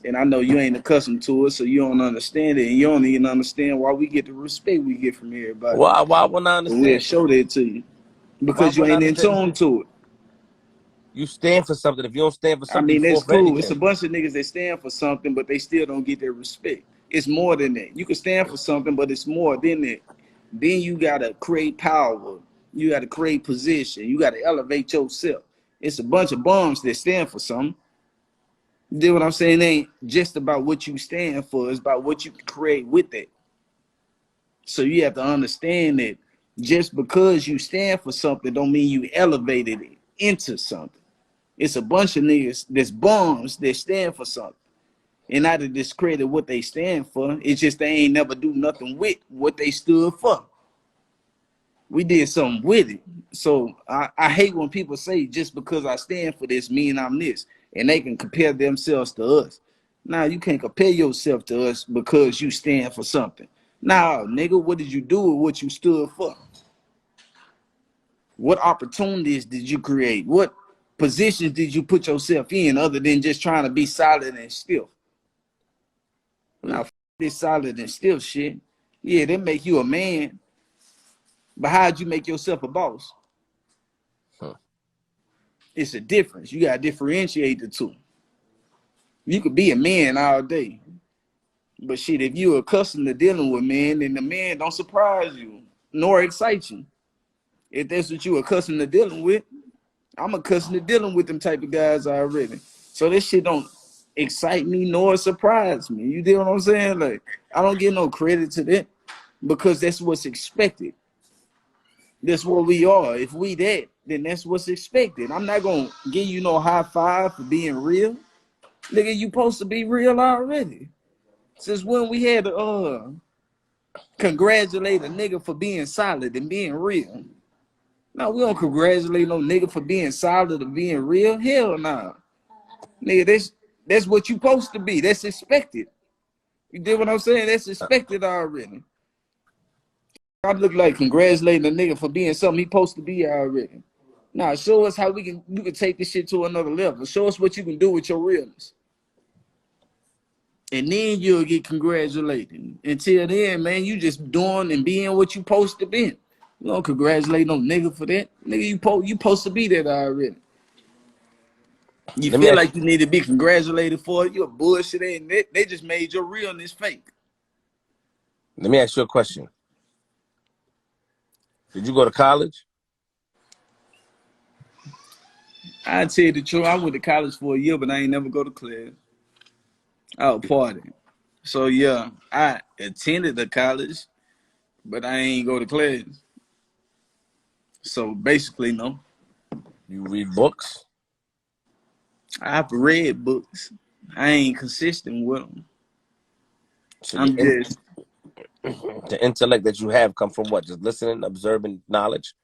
And I know you ain't accustomed to it, so you don't understand it. And you don't even understand why we get the respect we get from everybody. Why wouldn't I But we'll understand? show that to you. Why Because you wouldn't I ain't in understand? tune to it. You stand for something. If you don't stand for I something, you mean, fall that's for cool. It's a anything. bunch of niggas that stand for something, but they still don't get their respect. It's more than that. You can stand for something, but it's more than that. Then you gotta create power. You gotta create position. You gotta elevate yourself. It's a bunch of bums that stand for something. You know what I'm saying? It ain't just about what you stand for. It's about what you can create with it. So you have to understand that just because you stand for something don't mean you elevated it into something. It's a bunch of niggas that's bums that stand for something. And not to discredit what they stand for, it's just they ain't never do nothing with what they stood for. We did something with it. So I hate when people say just because I stand for this mean I'm this. And they can compare themselves to us. Now you can't compare yourself to us because you stand for something. Now, nigga, what did you do with what you stood for? What opportunities did you create? What positions did you put yourself in other than just trying to be solid and stiff? Now, this solid and stiff shit, yeah, they make you a man, but how'd you make yourself a boss? It's a difference. You gotta differentiate the two. You could be a man all day, but shit, if you're accustomed to dealing with men, then the man don't surprise you nor excite you. If that's what you're accustomed to dealing with, I'm accustomed to dealing with them type of guys already. So this shit don't excite me nor surprise me. You deal what I'm saying? Like, I don't give no credit to that because that's what's expected. That's what we are. If we that, then that's what's expected. I'm not gonna give you no high five for being real. Nigga, you supposed to be real already. Since when we had to congratulate a nigga for being solid and being real. No, we don't congratulate no nigga for being solid and being real. Hell no. Nah. Nigga, that's what you supposed to be. That's expected. You did what I'm saying? That's expected already. I look like congratulating a nigga for being something he supposed to be already. Now, show us how you can take this shit to another level. Show us what you can do with your realness. And then you'll get congratulated. Until then, man, you just doing and being what you supposed to be. You don't congratulate no nigga for that. Nigga, you supposed to be that already. You Let me feel ask. like you need to be congratulated for it. You're a bullshit, and they just made your realness fake. Let me ask you a question. Did you go to college? I tell you the truth, I went to college for a year, but I ain't never go to class. I was partying. So yeah, I attended the college, but I ain't go to class. So basically, no. You read books? I've read books. I ain't consistent with them. So I'm just, the intellect that you have come from what? Just listening, observing knowledge,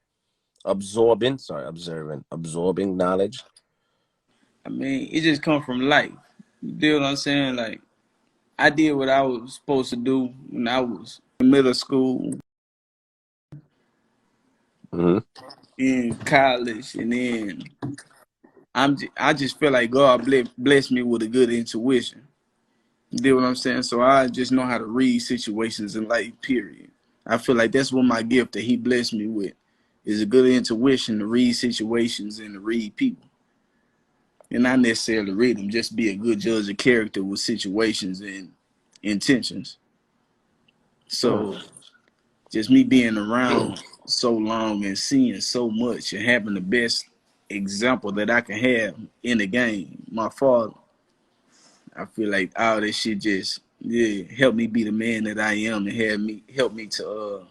absorbing knowledge. I mean, it just come from life. You know what I'm saying? Like, I did what I was supposed to do when I was middle school, Mm-hmm. in college, and then I just feel like God blessed me with a good intuition. You know what I'm saying? So I just know how to read situations in life, period. I feel like that's what my gift that he blessed me with is a good intuition to read situations and to read people. And not necessarily read them, just be a good judge of character with situations and intentions. So just me being around so long and seeing so much and having the best example that I can have in the game, my father, I feel like all this shit just helped me be the man that I am and help me to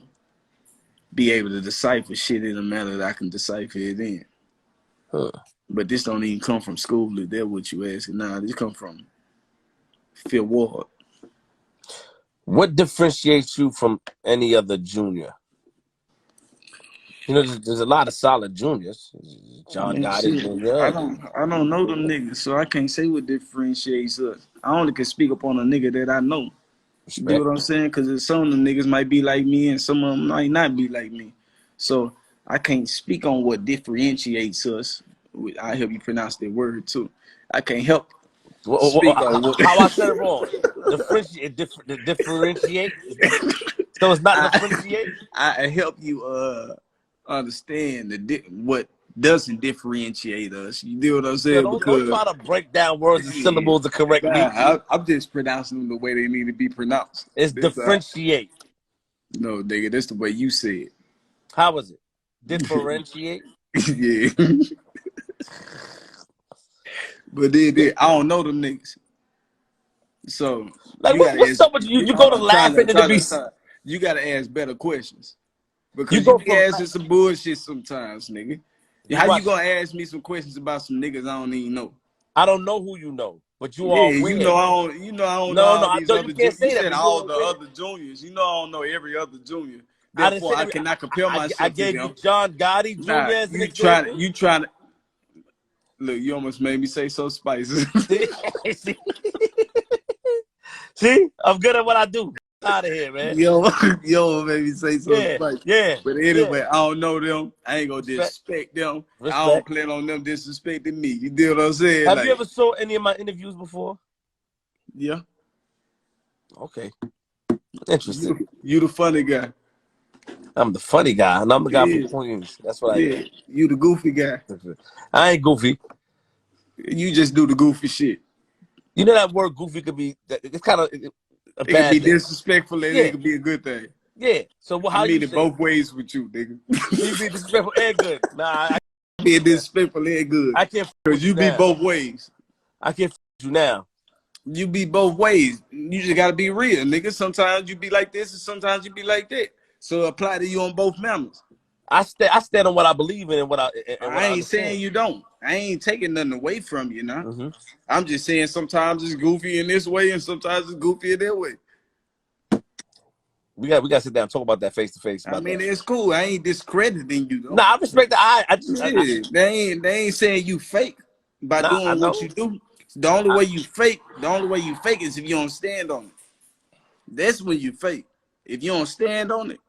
be able to decipher shit in a manner that I can decipher it in. Huh. But this don't even come from school. If that's what you asking. Nah, this come from Phil Ward. What differentiates you from any other junior? You know, there's a lot of solid juniors. I John mean, Gotti shit. Jr. I don't know them niggas, so I can't say what differentiates us. I only can speak upon a nigga that I know. You do Respect. what I'm saying? Because some of them niggas might be like me and some of them might not be like me. So I can't speak on what differentiates us. I help you pronounce that word too. I can't help speak on what How I said it wrong. Differentiate. So it's not differentiate. I help you understand what doesn't differentiate us. You do what I'm Yo, saying? don't Because try to break down words and yeah, syllables to correct me. nah, I'm just pronouncing them the way they need to be pronounced. It's That's differentiate. no, nigga, that's the way you say How is it? Differentiate. it. Yeah. But then I don't know them niggas. So Like you gotta what's ask. up with you? You go to laughing and to be. You gotta ask better questions You because you go be from asking some bullshit sometimes, nigga. you How you watch. gonna ask me some questions about some niggas I don't even know? I don't know who you know, but you Yeah, are aware. you know I don't know No, all I these know you other can't you say that, said but you all are the aware. other juniors. You know I don't know every other junior. I didn't Therefore say I that. cannot compare I myself to gave you them. John Gotti Nah, Jr. as an example. you trying to look, you almost made me say so spicy. See, see, I'm good at what I do. Out of here, man. Yo, made me say so Yeah, spicy. yeah, But yeah. anyway, I don't know them. I ain't gonna Respect, disrespect them. I don't respect. plan on them disrespecting me. You deal what I'm saying? Have you Like, ever saw any of my interviews before? yeah, Okay, interesting. you the funny guy. I'm the funny guy, and I'm the guy from Yeah, Queens. That's what I yeah, you the goofy guy. am. I ain't goofy. You just do the goofy shit. You know that word goofy could be. It's kind of a It could be bad thing. disrespectful and it Yeah, could be a good thing. yeah. So I how you mean it say it? both ways with you, nigga. So you be disrespectful and good. Nah, I Being can't. disrespectful and good. I can't f Cause with you you be now. both ways. I can't f with you now. You be both ways. You just gotta be real, nigga. Sometimes you be like this and sometimes you be like that. So apply to you on both manners. I stand on what I believe in and what I I ain't saying understand. you don't. I ain't taking nothing away from you now. Mm-hmm. I'm just saying sometimes it's goofy in this way and sometimes it's goofy in that way. We got to sit down and talk about that face to face I about mean, that. it's cool. I ain't discrediting you though. Nah, I respect the I just Yeah, they ain't saying you fake by nah, I doing what know. you do. The only way you fake is if you don't stand on it. That's when you fake. If you don't stand on it,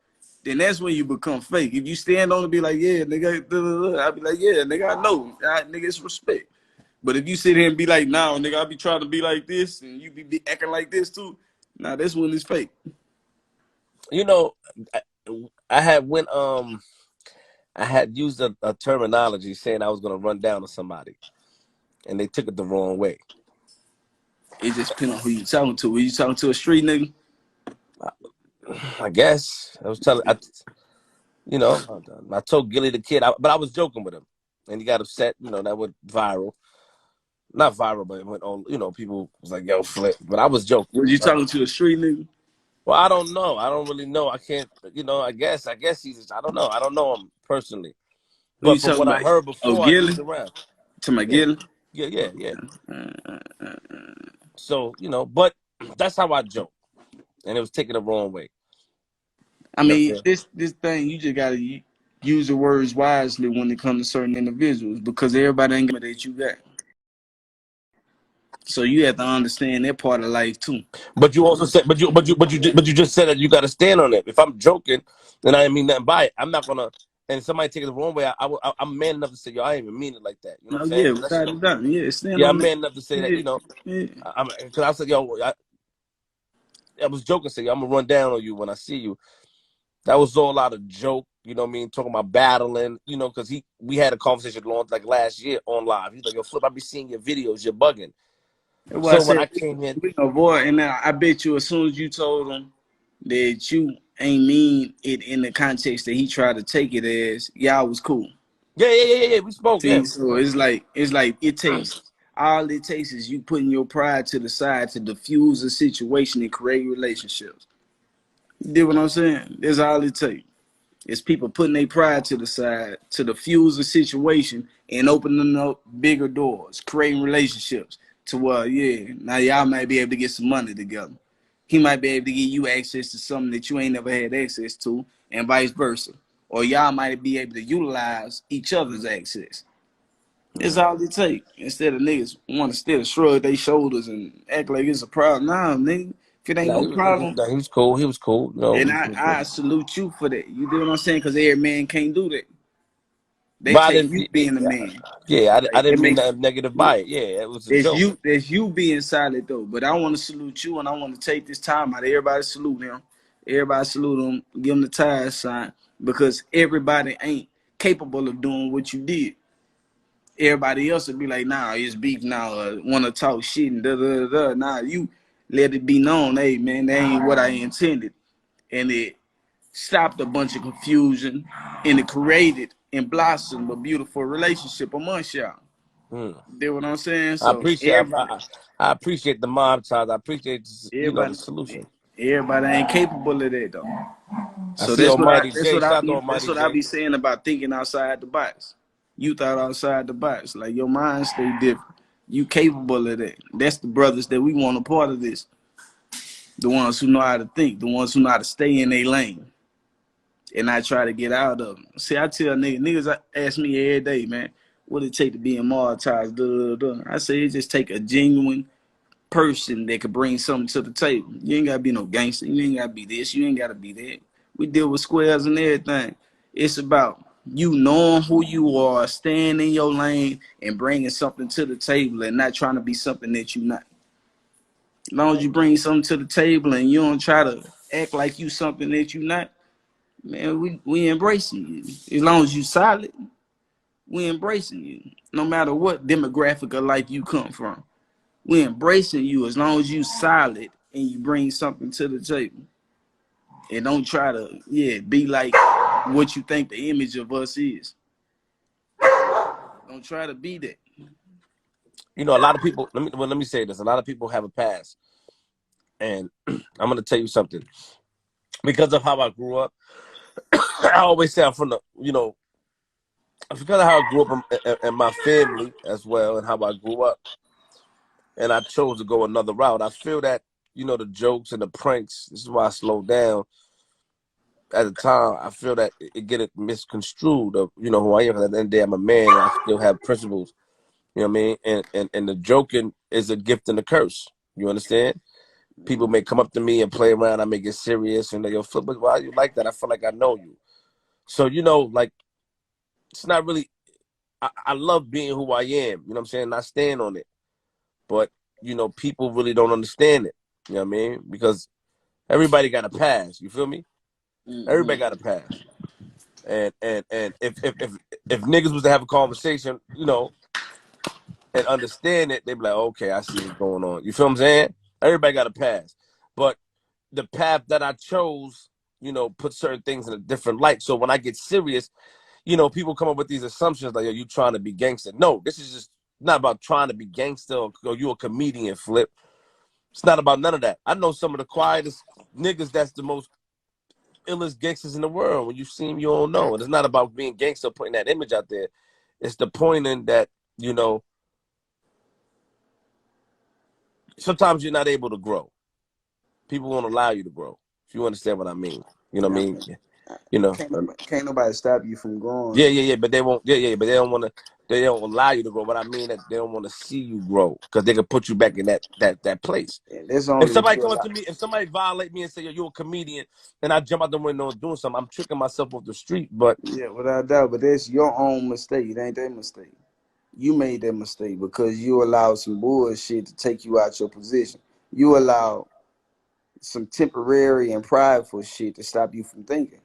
then that's when you become fake. If you stand on it, be like, yeah, nigga, I'll be like, yeah, nigga, I know. Nigga, it's respect. But if you sit here and be like, nah, nigga, I be trying to be like this, and you be acting like this too, nah, that's when it's fake. You know, I, I had went I had used a terminology saying I was gonna run down on somebody, and they took it the wrong way. It just depends on who you talking to. Were you talking to a street nigga? I guess I was telling I told Gilly the kid, but I was joking with him, and he got upset. You know, that went viral. Not viral, but it went on. You know, people was like, "Yo, Flip," but I was joking. Was you talking to a street nigga? Well, I don't know. I don't really know. I can't. You know, I guess he's. I don't know. I don't know him personally, Who you but from talking what I about? heard Oh, before, I Gilly? used around. To my Yeah, Gilly? yeah. So but that's how I joke, and it was taken the wrong way. I You know mean, what I'm saying? this thing, you just gotta use the words wisely when it comes to certain individuals because everybody ain't got that you got. So you have to understand that part of life too. But you also said, but you just said that you got to stand on it. If I'm joking, then I didn't mean nothing by it. I'm not gonna. And somebody take it the wrong way. I'm man enough to say, yo, I didn't even mean it like that. You know what I'm No, saying? yeah, Because that shit. without a doubt. Yeah, stand Yeah, on I'm that. man enough to say that. Yeah, You know, yeah. because I said, yo, I was joking, say, I'm gonna run down on you when I see you. That was all out of joke. You know what I mean? Talking about battling. You know, because we had a conversation long like last year on live. He's like, yo, Flip, I be seeing your videos. You're bugging. That's why I So when said I came in, we can avoid. And I bet you, as soon as you told him that you ain't mean it in the context that he tried to take it as, y'all was cool. yeah, we spoke. Yeah, See, we so spoke. all it takes is you putting your pride to the side to diffuse a situation and create relationships. You get what I'm saying? That's all it takes. It's people putting their pride to the side to diffuse a situation and opening up bigger doors, creating relationships to where, yeah, now y'all might be able to get some money together. He might be able to give you access to something that you ain't never had access to, and vice versa. Or y'all might be able to utilize each other's access. That's all it takes. Instead of niggas want to still shrug their shoulders and act like it's a problem. Nah, nigga, if it ain't Nah, no problem, he was cool. He was cool. No, and he was cool. I salute you for that. You do what I'm saying? Because every man can't do that. They But I take didn't. you being a man. Yeah, I Like, it didn't mean makes nothing negative yeah. by it. Yeah, it was a joke. There's you being solid though. But I want to salute you, and I want to take this time out. Everybody salute him. Everybody salute him. Give him the tire sign because everybody ain't capable of doing what you did. Everybody else would be like, nah, it's beef now. Want to talk shit and da da da. Nah, you let it be known, hey man, that ain't what I intended, and it stopped a bunch of confusion, and it created and blossomed a beautiful relationship amongst y'all. Hmm. You know what I'm saying? I So appreciate. I appreciate the mob ties. I appreciate the everybody, solution. everybody ain't capable of that though. I So see Almighty J. Shout out to that's Almighty what I J. be saying about thinking outside the box. You thought outside the box, like your mind stay different. You capable of that. That's the brothers that we want a part of this. The ones who know how to think, the ones who know how to stay in their lane and not try to get out of them. See, I tell niggas ask me every day, man, what it take to be immortalized? I say it just take a genuine person that could bring something to the table. You ain't gotta be no gangster. You ain't gotta be this. You ain't gotta be that. We deal with squares and everything. It's about you knowing who you are, staying in your lane, and bringing something to the table, and not trying to be something that you're not. As long as you bring something to the table and you don't try to act like you something that you're not, man, we embracing you. As long as you solid, we embracing you. No matter what demographic of life you come from, we embracing you as long as you solid and you bring something to the table. And don't try to, be like what you think the image of us is. Don't try to be that. You know, a lot of people. Let me say this. A lot of people have a past, and I'm gonna tell you something. Because of how I grew up, I always say I'm from the. Because of how I grew up and my family as well, and how I grew up, and I chose to go another route. I feel that the jokes and the pranks. This is why I slowed down at the time. I feel that it get it misconstrued of who I am. Because at the end of the day, I'm a man and I still have principles. You know what I mean? And the joking is a gift and a curse. You understand? People may come up to me and play around. I may get serious and they go, Flip, why you like that? I feel like I know you. So like it's not really. I love being who I am. You know what I'm saying? I stand on it. But people really don't understand it. You know what I mean? Because everybody got a pass. You feel me? Everybody got a pass. And if niggas was to have a conversation, and understand it, they be like, okay, I see what's going on. You feel what I'm saying? Everybody got a pass. But the path that I chose, put certain things in a different light. So when I get serious, people come up with these assumptions like, yo, you trying to be gangster. No, this is just not about trying to be gangster or you a comedian, Flip. It's not about none of that. I know some of the quietest niggas that's the most illest gangsters in the world. When you see them, you don't know. And it's not about being gangster, putting that image out there. It's the pointing that, sometimes you're not able to grow. People won't allow you to grow. If you understand what I mean. You know what I Yeah, mean? You know. can't nobody stop you from growing. Yeah. But they won't. Yeah. But they don't want to. they don't allow you to grow, but I mean that they don't want to see you grow because they can put you back in that place. And that's If only if somebody you comes allow. to me, if somebody violate me and say, "Yo, you're a comedian," and I jump out the window and doing something, I'm tricking myself off the street. But Yeah, without doubt. But that's your own mistake. It ain't their mistake. You made that mistake because you allowed some bullshit to take you out your position. You allowed some temporary and prideful shit to stop you from thinking.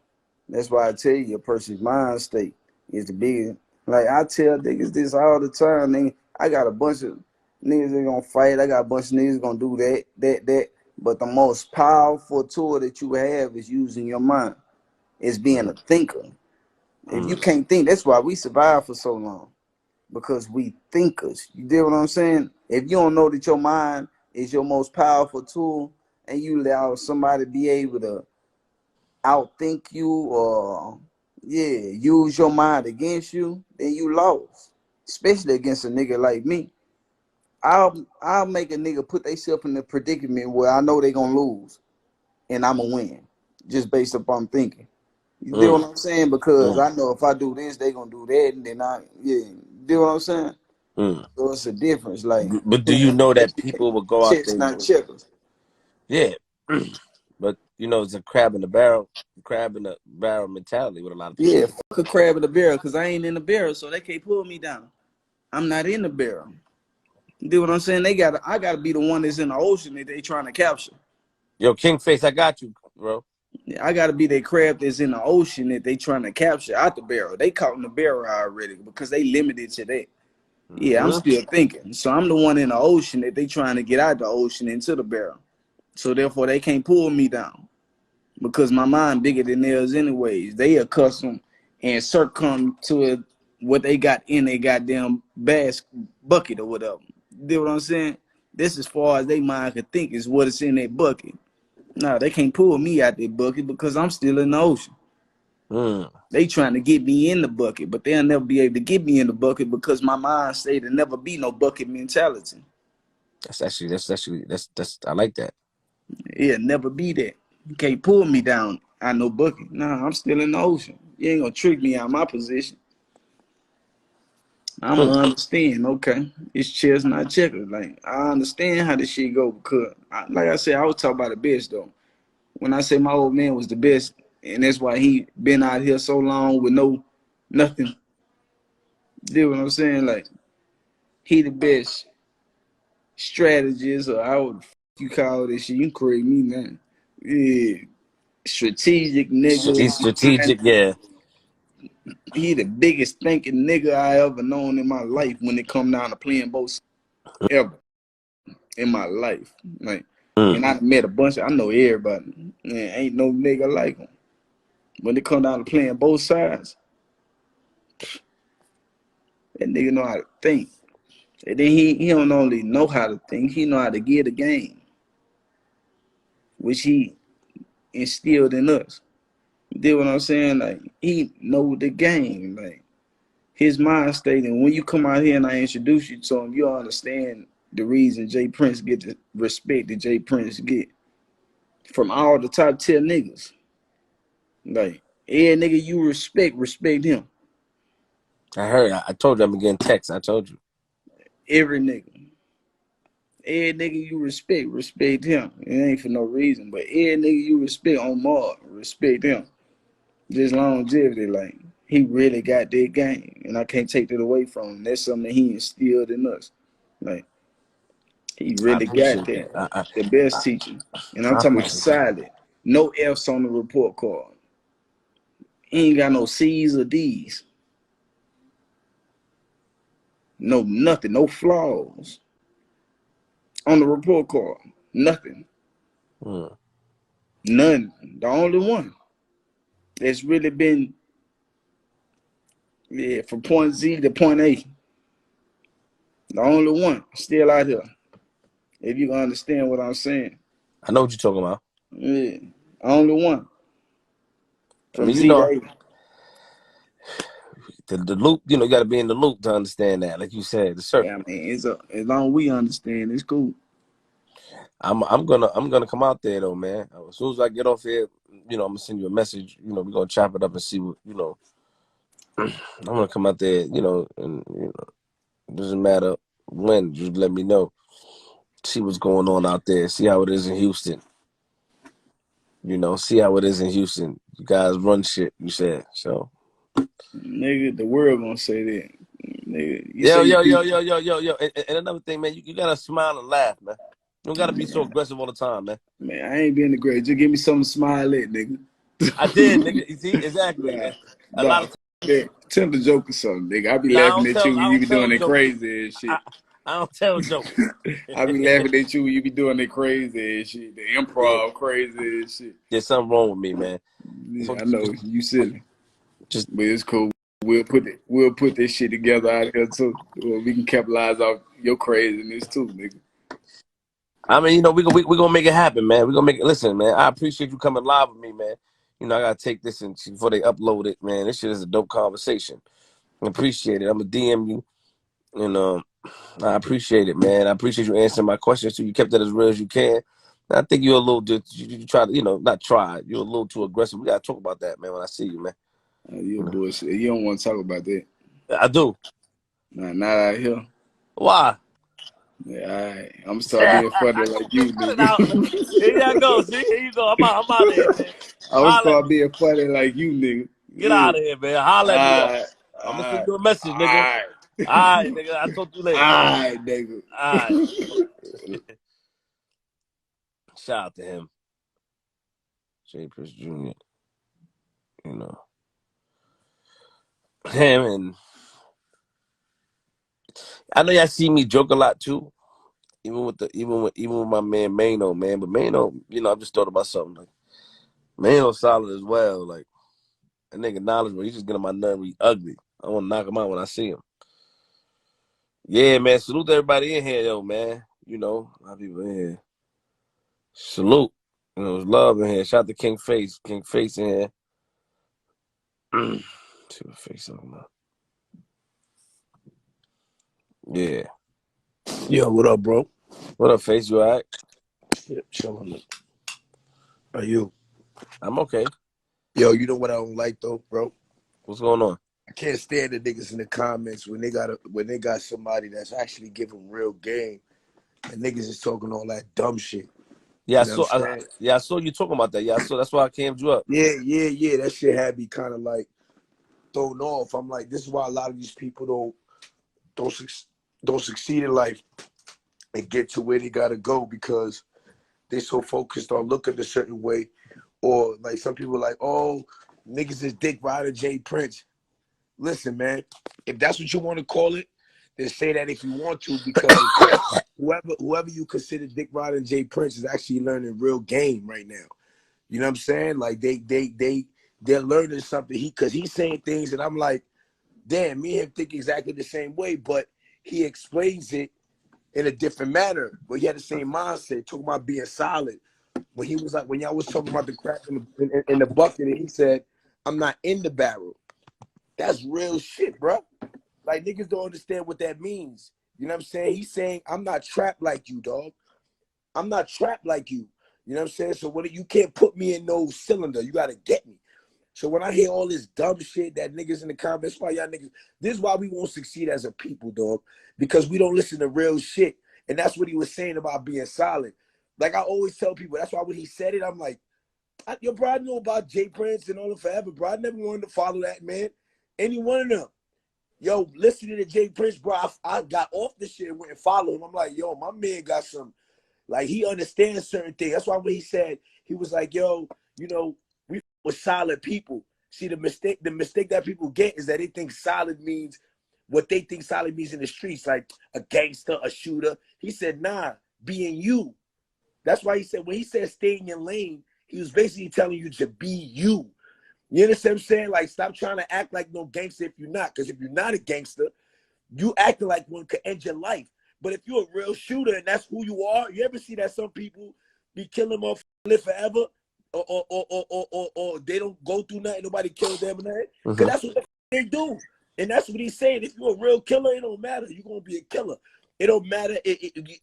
That's why I tell you, a person's mind state is the biggest. Like I tell niggas this all the time. Nigga, I got a bunch of niggas that gonna fight. I got a bunch of niggas gonna do that. But the most powerful tool that you have is using your mind. Is being a thinker. If you mm, can't think, that's why we survive for so long. Because we thinkers. You get what I'm saying? If you don't know that your mind is your most powerful tool and you allow somebody to be able to outthink you or use your mind against you, then you lost. Especially against a nigga like me. I'll make a nigga put themselves in a predicament where I know they gonna lose and I'ma win. Just based upon thinking. You get what mm, I'm saying? Because mm, I know if I do this, they gonna do that, and then you get what I'm saying? mm. So it's a difference. Like, But do you playing know that people will go out chess, there? not checkers. Yeah, but it's a crab in the barrel, mentality with a lot of people. Yeah, fuck a crab in the barrel, because I ain't in the barrel, so they can't pull me down. I'm not in the barrel. You get what I'm saying? I gotta be the one that's in the ocean that they trying to capture. Yo, King Face, I got you, bro. I gotta be that crab that's in the ocean that they trying to capture out the barrel. They caught in the barrel already because they limited to that. Yeah, I'm Mm-hmm. still thinking. So I'm the one in the ocean that they trying to get out the ocean into the barrel. So therefore they can't pull me down because my mind bigger than theirs anyways. They accustomed and succumb to what they got in their goddamn bucket or whatever. You know what I'm saying? This as far as they mind could think is what is in their bucket. No, they can't pull me out their bucket because I'm still in the ocean. Mm. They trying to get me in the bucket, but they'll never be able to get me in the bucket because my mind say to never be no bucket mentality. That's I like that. It'll never be that. You can't pull me down out no bucket. Nah, I'm still in the ocean. You ain't gonna trick me out of my position. I'm Mm. gonna understand. Okay, it's chess, not checkers. Like I understand how this shit go because, like I said, I was talking about the best though. When I say my old man was the best, and that's why he been out here so long with nothing. You know what I'm saying? Like he the best strategist, or I would you call this shit. You can correct me, man. Yeah, strategic nigga He's behind. strategic, yeah. He the biggest thinking nigga I ever known in my life when it come down to playing both sides ever in my life. Like, Mm. and I met a bunch of, I know everybody. Man, ain't no nigga like him. When it come down to playing both sides, that nigga know how to think. And then he don't only know how to think, he know how to get a game, which he instilled in us. You get what I'm saying? Like he know the game. Like his mind state, and when you come out here and I introduce you to him, you'll understand the reason Jay Prince get the respect that Jay Prince get from all the top tier niggas. Like every nigga you respect him. I heard. I told you I'm getting texts. I told you. Every nigga. Every nigga you respect him. It ain't for no reason, but every nigga you respect on Mark, respect him. Just longevity, like he really got that game, and I can't take that away from him. That's something that he instilled in us. Like he I really got appreciate that. that. I The best teacher, and I'm I talking about appreciate that. solid. No F's on the report card. He ain't got no C's or D's. No nothing. No flaws on the report card. Nothing. Mm. None. The only one that's really been from point Z to point A. The only one still out here. If you can understand what I'm saying. I know what you're talking about. Yeah. Only one. I From mean, Z to A. the loop. You got to be in the loop to understand that. Like you said, the Yeah, I circle. mean, as long as we understand, it's cool. I'm gonna come out there though, man. As soon as I get off here, I'm gonna send you a message. We're gonna chop it up and see what. I'm gonna come out there, you know, and it doesn't matter when. Just let me know. See what's going on out there. See how it is in Houston. You know, see how it is in Houston. You guys run shit. You said so. Nigga, the world gonna say that. Nigga, you Yo, say you yo, yo, beat. yo, yo, yo, yo. And another thing, man, you gotta smile and laugh, man. You don't gotta be so aggressive all the time, man. Man, I ain't being the great. Just give me something to smile at, nigga. I did, nigga. You see, exactly, Nah, man. A lot nah. of Yeah, tell the joke or something, nigga. I be nah, laughing at you I when you don't be tell doing it jokes. crazy and shit. I don't tell jokes. I be laughing at you when you be doing it crazy and shit. The Yeah, improv crazy and shit. there's something wrong with me, man. So Yeah, I know you silly, just but it's cool. We'll put this shit together out here too. Well, we can capitalize off your craziness too, nigga. I mean, you know, we gonna make it happen, man. We gonna make it. Listen, man, I appreciate you coming live with me, man. You know, I gotta take this and before they upload it, man. This shit is a dope conversation. I appreciate it. I'm gonna DM you, and I appreciate it, man. I appreciate you answering my questions too. You kept that as real as you can. I think you're a little, you try to, you know, not try. You're a little too aggressive. We gotta talk about that, man. When I see you, man. You a bullshit. You don't want to talk about that. I do. Nah, not out here. Why? Yeah, all right. I'm gonna start being funny like you, Cut it out, man. Here nigga. y'all go. See, here you go. I'm out of here, man. I'm gonna Holla at start me. being funny like you, nigga. Get Yeah. out of here, man. Holla at me though. Alright, I'm gonna send alright, you a message, nigga. alright. All right, nigga. I'll talk to you later. Alright, nigga. All right. Shout out to him. J. Jr. You know. Him and I know y'all see me joke a lot too. Even with my man Mano, man. But Mano, you know, I just thought about something. Like Mano solid as well. Like that nigga knowledgeable. He just get on my nerve. He ugly. I want to knock him out when I see him. Yeah, man. Salute to everybody in here, though, man. You know, a lot of people in here. Salute. You know, there's love in here. Shout out to King Face. King Face in here. See what Face talking about. Yeah. Yo, what up, bro? What up, Face? You all right? Shit, chilling. Are you? I'm okay. Yo, you know what I don't like though, bro? What's going on? I can't stand the niggas in the comments when they got somebody that's actually giving real game and niggas is talking all that dumb shit. Yeah, You know what I'm saying? I saw you talking about that. Yeah, I saw. That's why I came you up. Yeah. That shit had me kind of like thrown off. I'm like, this is why a lot of these people don't succeed in life and get to where they gotta go because they so focused on looking a certain way. Or like some people are like, oh, niggas is dick rider Jay Prince. Listen, man, if that's what you want to call it, then say that if you want to, because whoever you consider Dick Rider and Jay Prince is actually learning real game right now. You know what I'm saying? Like they're learning something. Because he's saying things and I'm like, damn, me and him think exactly the same way, but he explains it in a different manner. But he had the same mindset, talking about being solid. When he was like, when y'all was talking about the crack in the bucket, and he said, "I'm not in the barrel." That's real shit, bro. Like niggas don't understand what that means. You know what I'm saying? He's saying, I'm not trapped like you, dog. I'm not trapped like you. You know what I'm saying? So when you can't put me in no cylinder, you gotta get me. So when I hear all this dumb shit that niggas in the comments, why y'all niggas, this is why we won't succeed as a people, dog. Because we don't listen to real shit. And that's what he was saying about being solid. Like I always tell people, that's why when he said it, I'm like, yo, bro, I know about Jay Prince and all of forever, bro. I never wanted to follow that man. Any one of them. Yo, listening to Jay Prince, bro, I got off the shit and went and followed him. I'm like, yo, my man got some, like, he understands certain things. That's why when he said, he was like, yo, you know, we were solid people. See, the mistake that people get is that they think solid means what they think solid means in the streets, like a gangster, a shooter. He said, nah, being you. That's why he said, when he said stay in your lane, he was basically telling you to be you. You understand what I'm saying? Like, stop trying to act like no gangster if you're not. Because if you're not a gangster, you acting like one could end your life. But if you're a real shooter and that's who you are, you ever see that some people be killing motherfuckers live forever, or they don't go through nothing, nobody kills them and that? Because that's what they do. And that's what he's saying. If you're a real killer, it don't matter. You're going to be a killer. It don't matter,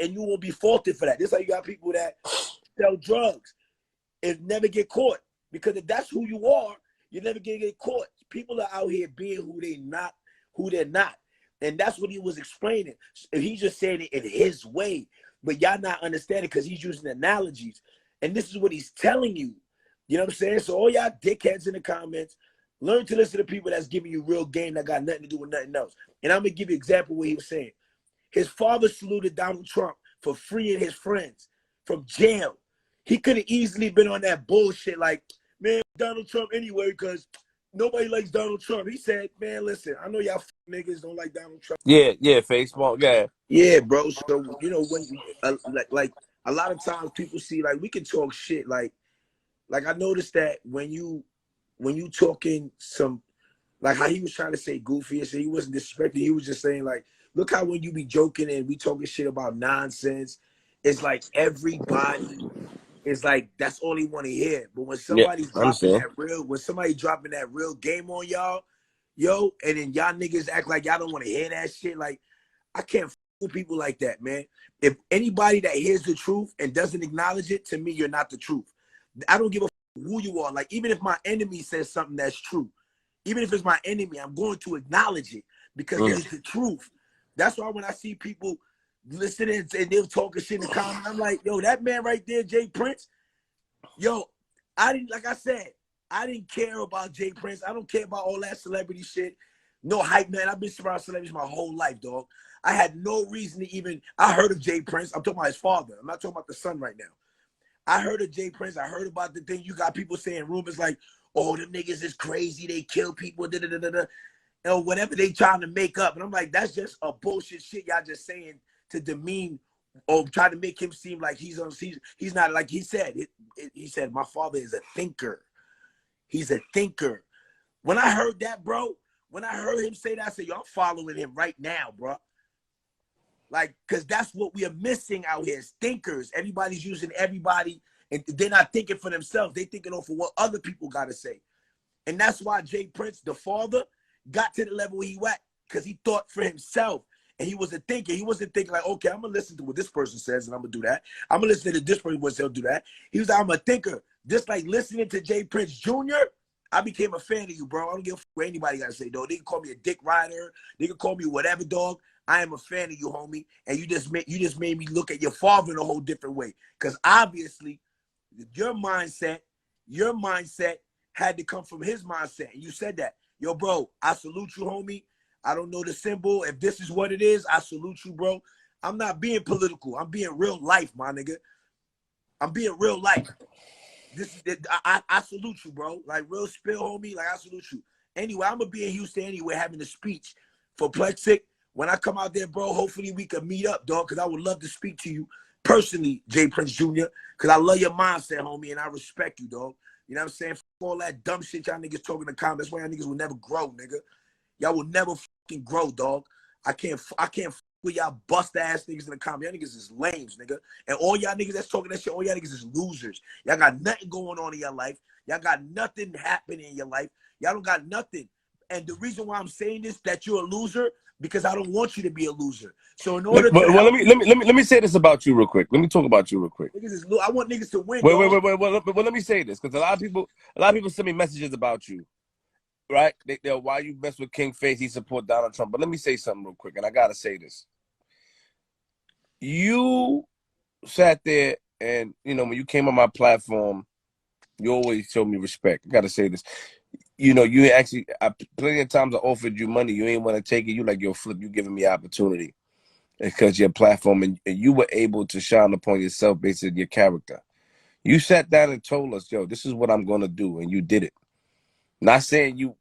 and you won't be faulted for that. This is how you got people that sell drugs and never get caught. Because if that's who you are, you never get caught. People are out here being who they're not. And that's what he was explaining. He just said it in his way, but y'all not understanding because he's using analogies. And this is what he's telling you. You know what I'm saying? So all y'all dickheads in the comments, learn to listen to people that's giving you real game that got nothing to do with nothing else. And I'm gonna give you an example what he was saying. His father saluted Donald Trump for freeing his friends from jail. He could have easily been on that bullshit like, man, Donald Trump anyway, because nobody likes Donald Trump. He said, man, listen, I know y'all niggas don't like Donald Trump. Yeah, face small, yeah. Yeah, bro. So, you know, when like a lot of times people see, like, we can talk shit. Like I noticed that when you talking some, like how he was trying to say goofy and shit, he wasn't disrespecting. He was just saying, like, look how when you be joking and we talking shit about nonsense, it's like everybody is like, that's all he want to hear. But when Yeah, somebody's I dropping understand. that real game on y'all, yo, and then y'all niggas act like y'all don't want to hear that shit, like, I can't fool people like that, man. If anybody that hears the truth and doesn't acknowledge it, to me, you're not the truth. I don't give a who you are. Like, even if my enemy says something that's true, even if it's my enemy, I'm going to acknowledge it because it's the truth. That's why when I see people listening and they're talking shit in the comments, I'm like, yo, that man right there, Jay Prince, yo, like I said, I didn't care about Jay Prince. I don't care about all that celebrity shit. No hype, man. I've been surrounded celebrities my whole life, dog. I had no reason to even, I heard of Jay Prince. I'm talking about his father. I'm not talking about the son right now. I heard of Jay Prince. I heard about the thing. You got people saying rumors like, oh, them niggas is crazy. They kill people, or whatever they trying to make up. And I'm like, that's just a bullshit shit y'all just saying to demean or try to make him seem like he's not, like he said. He said, my father is a thinker. He's a thinker. When I heard that, bro, when I heard him say that, I said, yo, I'm following him right now, bro. Like, because that's what we are missing out here is thinkers. Everybody's using everybody, and they're not thinking for themselves. They're thinking over what other people got to say. And that's why Jay Prince, the father, got to the level he went, because he thought for himself. And he was a thinker. He wasn't thinking like, okay, I'm going to listen to what this person says, and I'm going to do that. I'm going to listen to this person what they'll do that. He was like, I'm a thinker. Just like listening to Jay Prince Jr., I became a fan of you, bro. I don't give a fuck what anybody got to say, dog. They can call me a dick rider. They can call me whatever, dog. I am a fan of you, homie. And you just made me look at your father in a whole different way. Because obviously, your mindset had to come from his mindset. And you said that. Yo, bro, I salute you, homie. I don't know the symbol. If this is what it is, I salute you, bro. I'm not being political. I'm being real life, my nigga. I'm being real life. I salute you, bro. Like, real spill, homie. Like, I salute you. Anyway, I'm going to be in Houston anyway having a speech for Plexic. When I come out there, bro, hopefully we can meet up, dog, because I would love to speak to you personally, Jay Prince Jr., because I love your mindset, homie, and I respect you, dog. You know what I'm saying? For all that dumb shit y'all niggas talking in the comments, that's why y'all niggas will never grow, nigga. Y'all will never fucking grow, dog. I can't with y'all bust-ass niggas in the comments. Y'all niggas is lames, nigga. And all y'all niggas that's talking that shit, all y'all niggas is losers. Y'all got nothing going on in your life. Y'all got nothing happening in your life. Y'all don't got nothing. And the reason why I'm saying this, that you're a loser, because I don't want you to be a loser. So in order to let me say this about you real quick. Let me talk about you real quick. I want niggas to win. Wait. Well, let me say this, because a lot of people send me messages about you, right? They'll why you mess with King Face, he support Donald Trump. But let me say something real quick, and I gotta say this. You sat there, and when you came on my platform, you always showed me respect. I gotta say this. You actually, plenty of times I offered you money. You ain't want to take it. You like, yo, Flip, you giving me opportunity because your platform, and you were able to shine upon yourself based on your character. You sat down and told us, yo, this is what I'm going to do. And you did it. Not saying you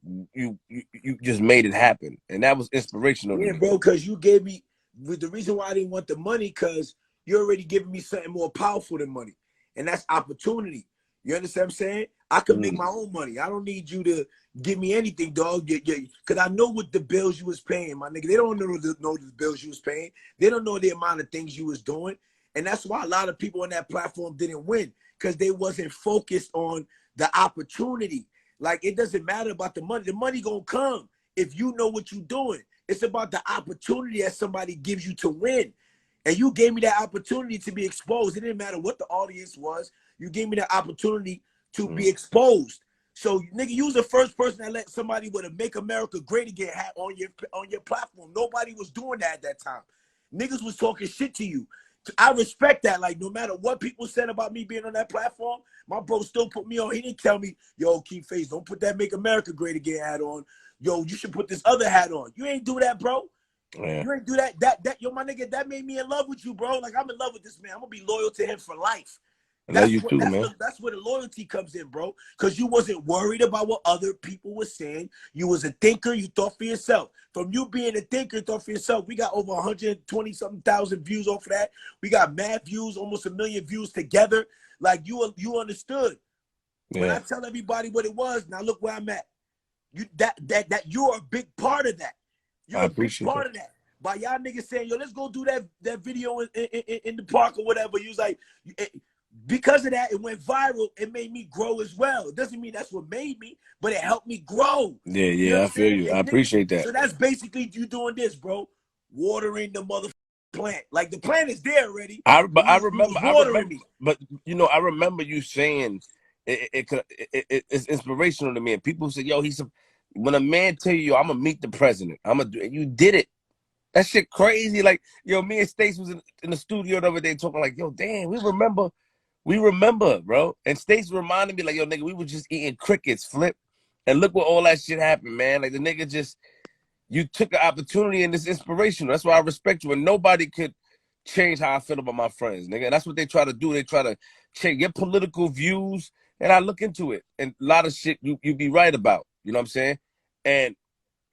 just made it happen. And that was inspirational to Yeah, me. bro, because you gave me, the reason why I didn't want the money, because you're already giving me something more powerful than money. And that's opportunity. You understand what I'm saying? I could make my own money. I don't need you to give me anything, dog. Because I know what the bills you was paying, my nigga. They don't know the bills you was paying. They don't know the amount of things you was doing. And that's why a lot of people on that platform didn't win, because they wasn't focused on the opportunity. Like, it doesn't matter about the money. The money gonna come if you know what you're doing. It's about the opportunity that somebody gives you to win. And you gave me that opportunity to be exposed. It didn't matter what the audience was. You gave me the opportunity to be exposed. So, nigga, you was the first person that let somebody with a "Make America Great Again" hat on your platform. Nobody was doing that at that time. Niggas was talking shit to you. I respect that. Like, no matter what people said about me being on that platform, my bro still put me on. He didn't tell me, yo, Keith Face, don't put that "Make America Great Again" hat on. Yo, you should put this other hat on. You ain't do that, bro. Yeah. You ain't do that. Yo, my nigga, that made me in love with you, bro. Like, I'm in love with this man. I'm gonna be loyal to him for life. I love you too, man. That's where the loyalty comes in, bro. Because you wasn't worried about what other people were saying. You was a thinker. You thought for yourself. From you being a thinker, thought for yourself. We got over 120-something thousand views off of that. We got mad views, almost 1 million views together. Like, you understood. Yeah. When I tell everybody what it was, now look where I'm at. You're a big part of that. You're a big part of that. By y'all niggas saying, yo, let's go do that video in the park or whatever. You was like, because of that, it went viral. It made me grow as well. It doesn't mean that's what made me, but it helped me grow. Yeah, you know I feel you. I appreciate that. So that's basically you doing this, bro. Watering the mother plant. Like, the plant is there already. I remember, me. But you know, I remember you saying it's inspirational to me. And people say, yo, when a man tell you, yo, I'm gonna meet the president, you did it. That shit crazy. Like, yo, me and Stace was in the studio the other day talking like, yo, damn, we remember, bro. And Stace reminded me like, yo, nigga, we were just eating crickets, Flip. And look what all that shit happened, man. Like, the nigga you took an opportunity and it's inspirational. That's why I respect you. And nobody could change how I feel about my friends, nigga. And that's what they try to do. They try to change your political views. And I look into it. And a lot of shit you be right about. You know what I'm saying?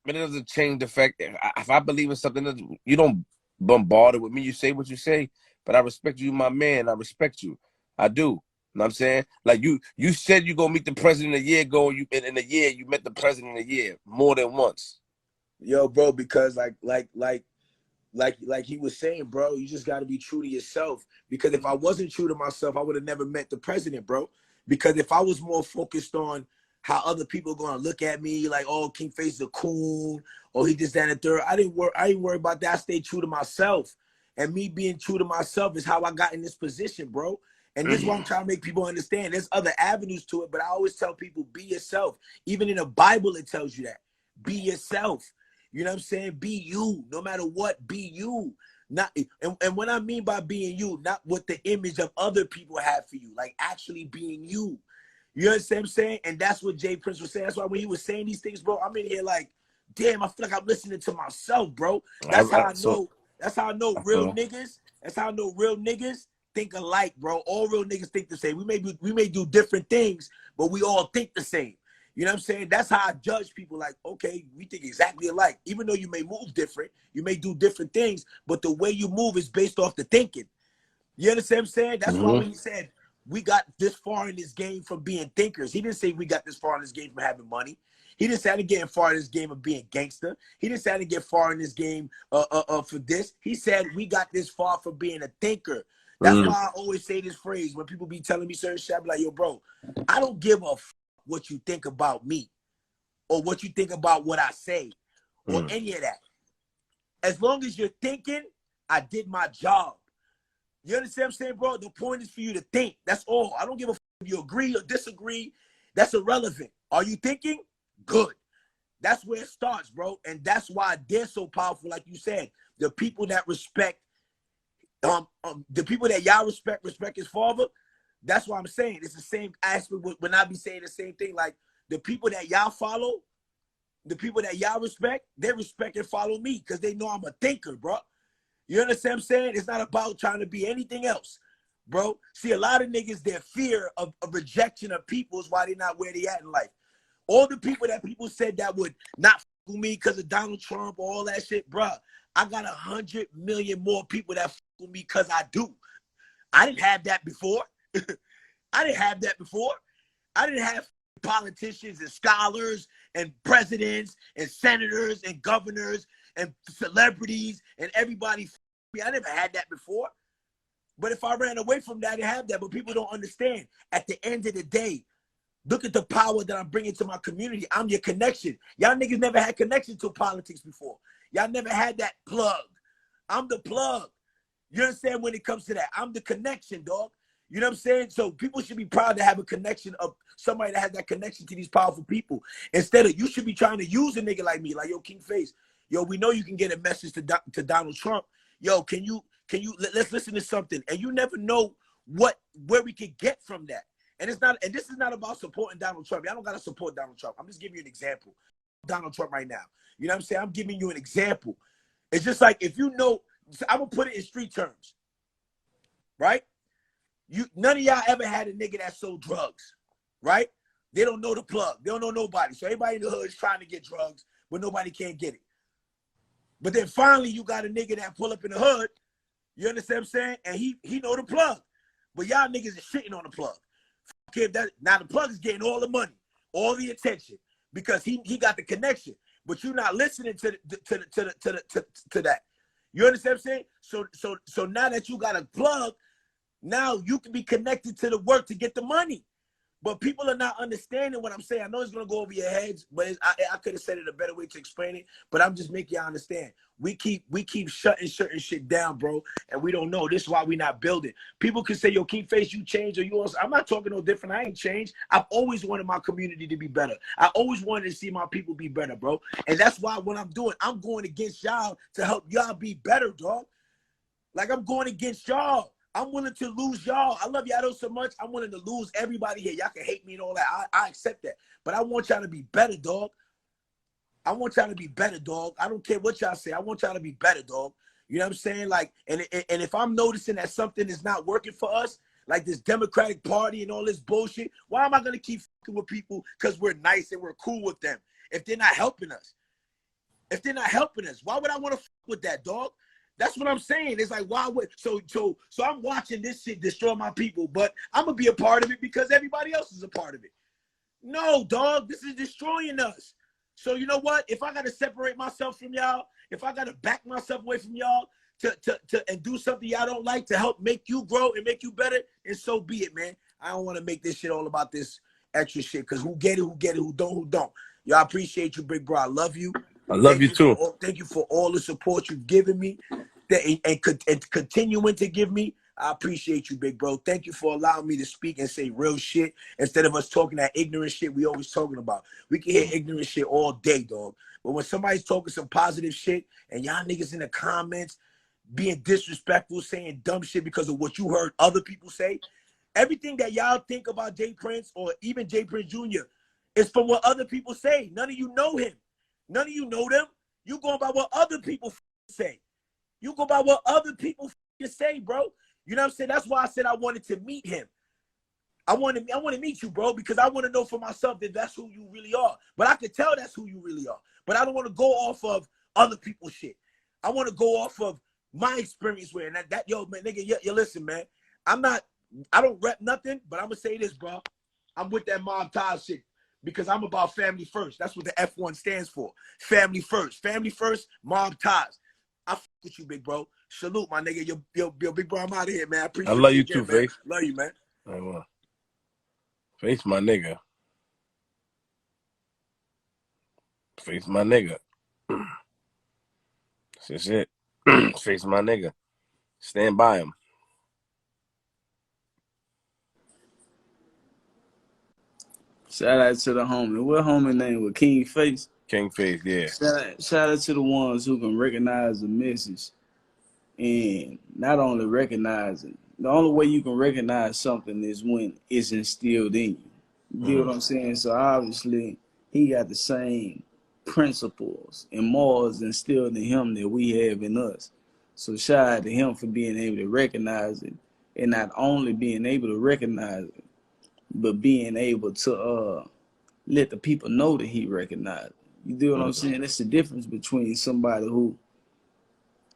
But it doesn't change the fact that if I believe in something, you don't bombard it with me. You say what you say, but I respect you, my man. I respect you. I do. You know what I'm saying? Like, you said you gonna meet the president a year ago, and in a year you met the president a year more than once. Yo, bro, because like he was saying, bro, you just got to be true to yourself. Because if I wasn't true to myself, I would have never met the president, bro. Because if I was more focused on how other people are gonna look at me, like, oh, King Face is a coon, or he just that and third, I didn't worry about that. I stayed true to myself. And me being true to myself is how I got in this position, bro. And this is what I'm trying to make people understand. There's other avenues to it, but I always tell people, be yourself. Even in the Bible, it tells you that. Be yourself. You know what I'm saying? Be you. No matter what, be you. Not and what I mean by being you, not what the image of other people have for you, like actually being you. You understand what I'm saying? And that's what Jay Prince was saying. That's why when he was saying these things, bro, I'm in here like, damn, I feel like I'm listening to myself, bro. That's how I know. That's how I know real niggas. That's how I know real niggas think alike, bro. All real niggas think the same. We may do different things, but we all think the same. You know what I'm saying? That's how I judge people. Like, okay, we think exactly alike. Even though you may move different, you may do different things, but the way you move is based off the thinking. You understand what I'm saying? That's why when he said we got this far in this game from being thinkers, he didn't say we got this far in this game from having money. He didn't say I didn't get far in this game of being gangster. He didn't say I didn't get far in this game for this. He said we got this far from being a thinker. That's why I always say this phrase when people be telling me certain shit. I be like, yo, bro, I don't give a what you think about me or what you think about what I say or any of that. As long as you're thinking, I did my job. You understand what I'm saying, bro? The point is for you to think. That's all. I don't give a if you agree or disagree. That's irrelevant. Are you thinking? Good. That's where it starts, bro. And that's why they're so powerful. Like you said, the people that respect, the people that y'all respect his father. That's what I'm saying. It's the same aspect when I be saying the same thing. Like, the people that y'all follow, the people that y'all respect, they respect and follow me because they know I'm a thinker, bro. You understand what I'm saying? It's not about trying to be anything else, bro. See, a lot of niggas, their fear of rejection of people is why they're not where they at in life. All the people that people said that would not f with me because of Donald Trump or all that shit, bro. I got 100 million more people that f with me because I do. I didn't have that before. I didn't have that before. I didn't have politicians and scholars and presidents and senators and governors and celebrities and everybody. I never had that before. But if I ran away from that, I didn't have that. But people don't understand. At the end of the day, look at the power that I'm bringing to my community. I'm your connection. Y'all niggas never had connection to politics before. Y'all never had that plug. I'm the plug. You understand when it comes to that? I'm the connection, dog. You know what I'm saying? So people should be proud to have a connection of somebody that has that connection to these powerful people. Instead of, you should be trying to use a nigga like me, like, yo, King Face, yo, we know you can get a message to Donald Trump. Yo, let's listen to something. And you never know where we could get from that. And this is not about supporting Donald Trump. I don't gotta support Donald Trump. I'm just giving you an example. Donald Trump right now. You know what I'm saying? I'm giving you an example. It's just like, if you know, I'm gonna put it in street terms, right? None of y'all ever had a nigga that sold drugs, right? They don't know the plug. They don't know nobody. So everybody in the hood is trying to get drugs, but nobody can't get it. But then finally you got a nigga that pull up in the hood, you understand what I'm saying? And he know the plug. But y'all niggas is shitting on the plug. Now the plug is getting all the money, all the attention, because he got the connection. But you're not listening to that. You understand what I'm saying? So now that you got a plug, now you can be connected to the work to get the money. But people are not understanding what I'm saying. I know it's going to go over your heads, but I could have said it a better way to explain it. But I'm just making y'all understand. We keep shutting certain shit down, bro, and we don't know. This is why we not building. People can say, yo, King Face, you changed, or you also. I'm not talking no different. I ain't changed. I've always wanted my community to be better. I always wanted to see my people be better, bro. And that's why what I'm doing, I'm going against y'all to help y'all be better, dog. Like, I'm going against y'all. I'm willing to lose y'all. I love y'all so much. I'm willing to lose everybody here. Y'all can hate me and all that. I accept that. But I want y'all to be better, dog. I want y'all to be better, dog. I don't care what y'all say. I want y'all to be better, dog. You know what I'm saying? Like, and if I'm noticing that something is not working for us, like this Democratic Party and all this bullshit, why am I going to keep fucking with people because we're nice and we're cool with them if they're not helping us? If they're not helping us, why would I want to fuck with that, dog? That's what I'm saying. It's like, why would so I'm watching this shit destroy my people, but I'm gonna be a part of it because everybody else is a part of it. No, dog, this is destroying us. So you know what? If I gotta separate myself from y'all, if I gotta back myself away from y'all and do something y'all don't like to help make you grow and make you better, and so be it, man. I don't want to make this shit all about this extra shit, because who get it, who don't. Y'all, appreciate you, big bro. I love you. I love you too. Thank you for all the support you've given me and continuing to give me. I appreciate you, big bro. Thank you for allowing me to speak and say real shit instead of us talking that ignorant shit we always talking about. We can hear ignorant shit all day, dog. But when somebody's talking some positive shit and y'all niggas in the comments being disrespectful, saying dumb shit because of what you heard other people say, everything that y'all think about Jay Prince or even Jay Prince Jr. is from what other people say. None of you know him. None of you know them. You going by what other people say. You go by what other people say, bro. You know what I'm saying? That's why I said I wanted to meet him. I want to meet you, bro, because I want to know for myself that that's who you really are. But I can tell that's who you really are. But I don't want to go off of other people's shit. I want to go off of my experience with it. And yo, man, nigga, you listen, man. I don't rep nothing, but I'm gonna say this, bro. I'm with that mob ties shit. Because I'm about family first. That's what the F1 stands for. Family first. Family first, mob ties. I fuck with you, big bro. Salute, my nigga. Yo, big bro, I'm out of here, man. I appreciate you. I love you too, man. Face. Love you, man. I will. Face my nigga. Face my nigga. That's it. Face my nigga. Stand by him. Shout out to the homie. What homie name was King Face? King Face, yeah. Shout out to the ones who can recognize the message and not only recognize it. The only way you can recognize something is when it's instilled in you. You get what I'm saying? So obviously he got the same principles and morals instilled in him that we have in us. So shout out to him for being able to recognize it, and not only being able to recognize it, but being able to let the people know that he recognized it. You do what I'm saying? That's the difference between somebody who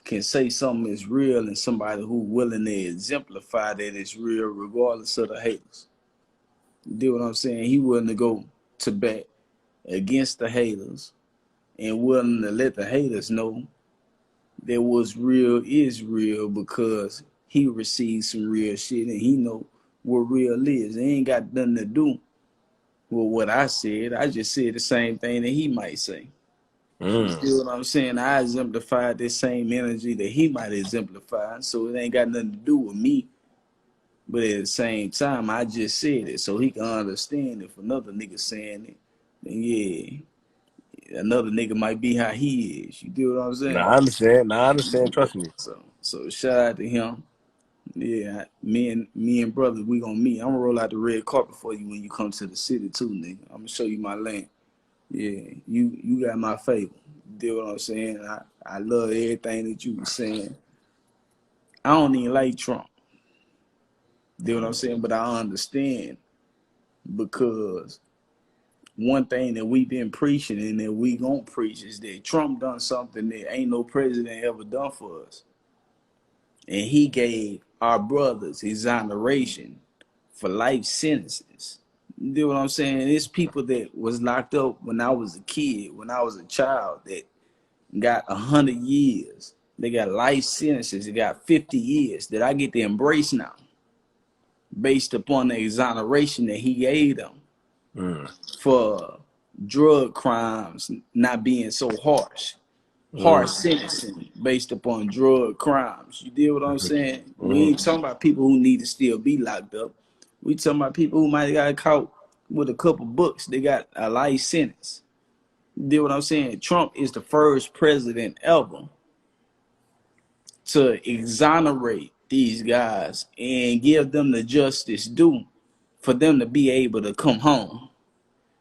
can say something is real and somebody who willing to exemplify that it's real regardless of the haters. You do what I'm saying? He willing to go to bat against the haters and willing to let the haters know that what's real is real, because he received some real shit and he know what real is. It ain't got nothing to do with what I said. I just said the same thing that he might say. You see what I'm saying? I exemplified this same energy that he might exemplify, so it ain't got nothing to do with me. But at the same time, I just said it so he can understand if another nigga saying it, then yeah, another nigga might be how he is. You do what I'm Nah, saying? I understand. Nah, I understand. Trust me. So shout out to him. Yeah, me and brother, we gonna meet. I'm gonna roll out the red carpet for you when you come to the city too, nigga. I'm gonna show you my land. Yeah, you got my favor. You deal what I'm saying? I love everything that you was saying. I don't even like Trump. Deal what I'm saying? But I understand because one thing that we've been preaching and that we gonna preach is that Trump done something that ain't no president ever done for us. And he gave our brothers exoneration for life sentences. You know what I'm saying? It's people that was locked up when I was a kid, when I was a child, that got 100 years. They got life sentences. They got 50 years that I get to embrace now, based upon the exoneration that he gave them for drug crimes not being so harsh. Harsh sentencing based upon drug crimes. You deal what I'm saying? We ain't talking about people who need to still be locked up. We talking about people who might have got caught with a couple books. They got a life sentence. You deal what I'm saying? Trump is the first president ever to exonerate these guys and give them the justice due for them to be able to come home.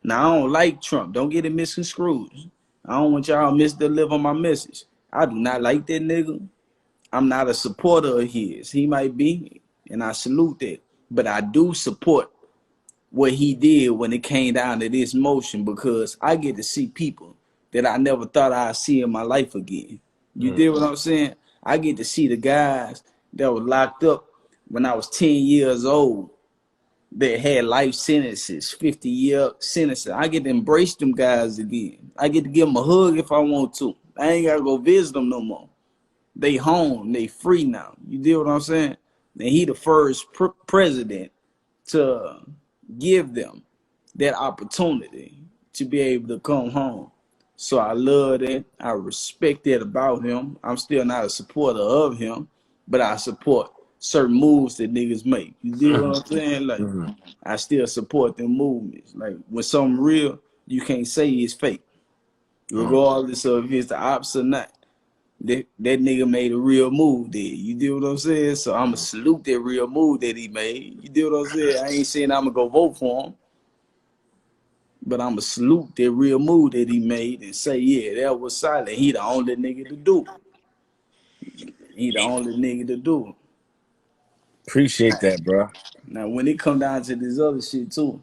Now, I don't like Trump. Don't get it misconstrued. I don't want y'all to misdeliver my message. I do not like that nigga. I'm not a supporter of his. He might be, and I salute that. But I do support what he did when it came down to this motion because I get to see people that I never thought I'd see in my life again. You did what I'm saying? I get to see the guys that were locked up when I was 10 years old that had life sentences, 50-year sentences. I get to embrace them guys again. I get to give them a hug if I want to. I ain't got to go visit them no more. They home. They free now. You deal what I'm saying? And he the first president to give them that opportunity to be able to come home. So I love that. I respect that about him. I'm still not a supporter of him, but I support certain moves that niggas make. You deal what I'm saying? Like, I still support them movements. Like, when something real, you can't say it's fake, regardless of if it's the ops or not. That nigga made a real move there. You deal what I'm saying? So I'ma salute that real move that he made. You deal what I'm saying? I ain't saying I'ma go vote for him, but I'ma salute that real move that he made and say, yeah, that was solid. He the only nigga to do it. He the only nigga to do it. Appreciate that, bro. Now, when it come down to this other shit too,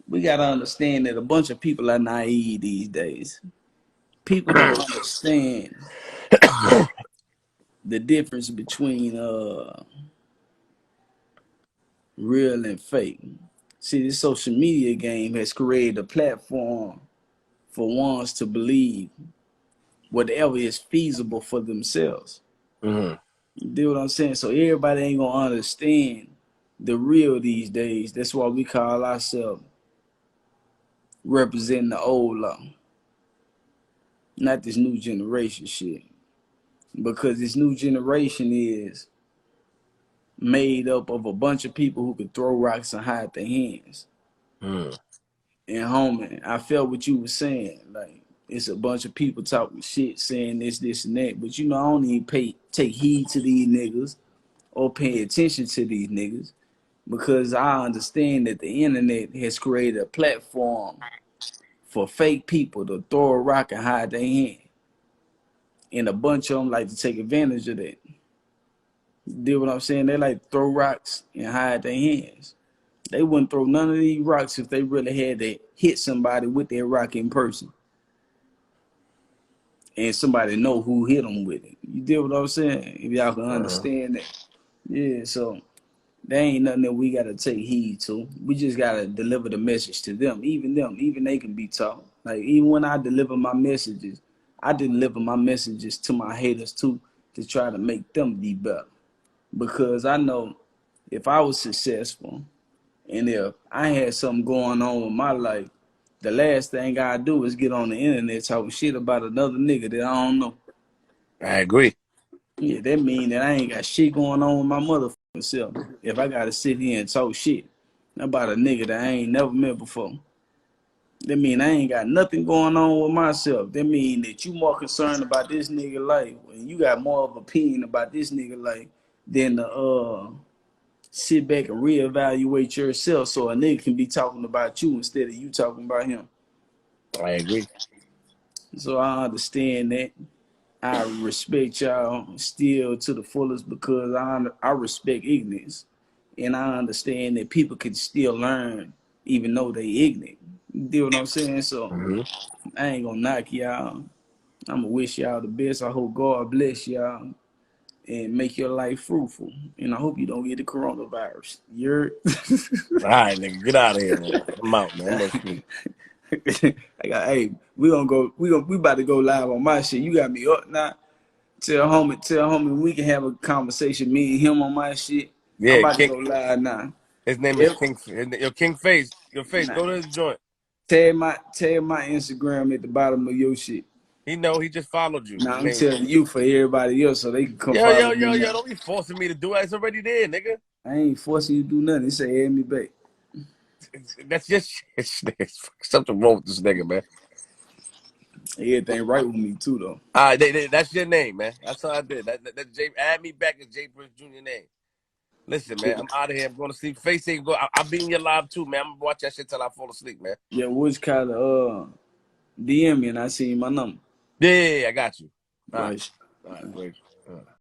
we gotta understand that a bunch of people are naive these days. People don't understand the difference between real and fake. See, this social media game has created a platform for ones to believe whatever is feasible for themselves. You know what I'm saying? So everybody ain't gonna understand the real these days. That's why we call ourselves representing the old law, not this new generation shit. Because this new generation is made up of a bunch of people who could throw rocks and hide their hands. And homie, I felt what you were saying. Like, it's a bunch of people talking shit, saying this, and that. But you know, I don't even take heed to these niggas or pay attention to these niggas because I understand that the internet has created a platform for fake people to throw a rock and hide their hand. And a bunch of them like to take advantage of that. You know what I'm saying? They like to throw rocks and hide their hands. They wouldn't throw none of these rocks if they really had to hit somebody with their rock in person. And somebody know who hit them with it. You deal with what I'm saying? If y'all can understand that. Yeah, so there ain't nothing that we got to take heed to. We just got to deliver the message to them. Even they can be taught. Like, even when I deliver my messages, I deliver my messages to my haters too, to try to make them be better. Because I know if I was successful and if I had something going on with my life, the last thing I do is get on the internet talking shit about another nigga that I don't know. I agree. Yeah, that mean that I ain't got shit going on with my motherfucking self. If I gotta sit here and talk shit about a nigga that I ain't never met before, that mean I ain't got nothing going on with myself. That mean that you more concerned about this nigga life and you got more of an opinion about this nigga life than to sit back and reevaluate yourself so a nigga can be talking about you instead of you talking about him. I agree. So I understand that. I respect y'all still to the fullest because I respect ignorance. And I understand that people can still learn even though they ignorant. You know what I'm saying? So Mm-hmm. I ain't gonna knock y'all. I'ma wish y'all the best. I hope God bless y'all and make your life fruitful. And I hope you don't get the coronavirus. You're All right, nigga, get out of here, man. I'm out, man. I'm gonna sleep. hey, we about to go live on my shit. You got me up now. Tell homie we can have a conversation, me and him on my shit. I'm Yeah, about to King. go live now. His name is If, King. Your King Face. Your face. nah, Go to his joint. tag my Instagram at the bottom of your shit. He know. He just followed you. Now His I'm name. telling you for everybody else so they can come Yo, follow yo, me yo, yo! now. Don't be forcing me to do it. It's already there, nigga. I ain't forcing you to do nothing. They say add me back. That's just shit. Something wrong with this nigga, man. Everything right with me too though. All right, that's your name, man. That's all I did. That Jay, add me back as Jay Prince Jr. name. Listen, man, I'm out of here. I'm going to sleep. Face ain't go. I'll be in your live too, man. I'm gonna watch that shit till I fall asleep, man. Yeah, which kind of DM me and I see my number. Yeah, I got you. All right, Right. all right, great. All right.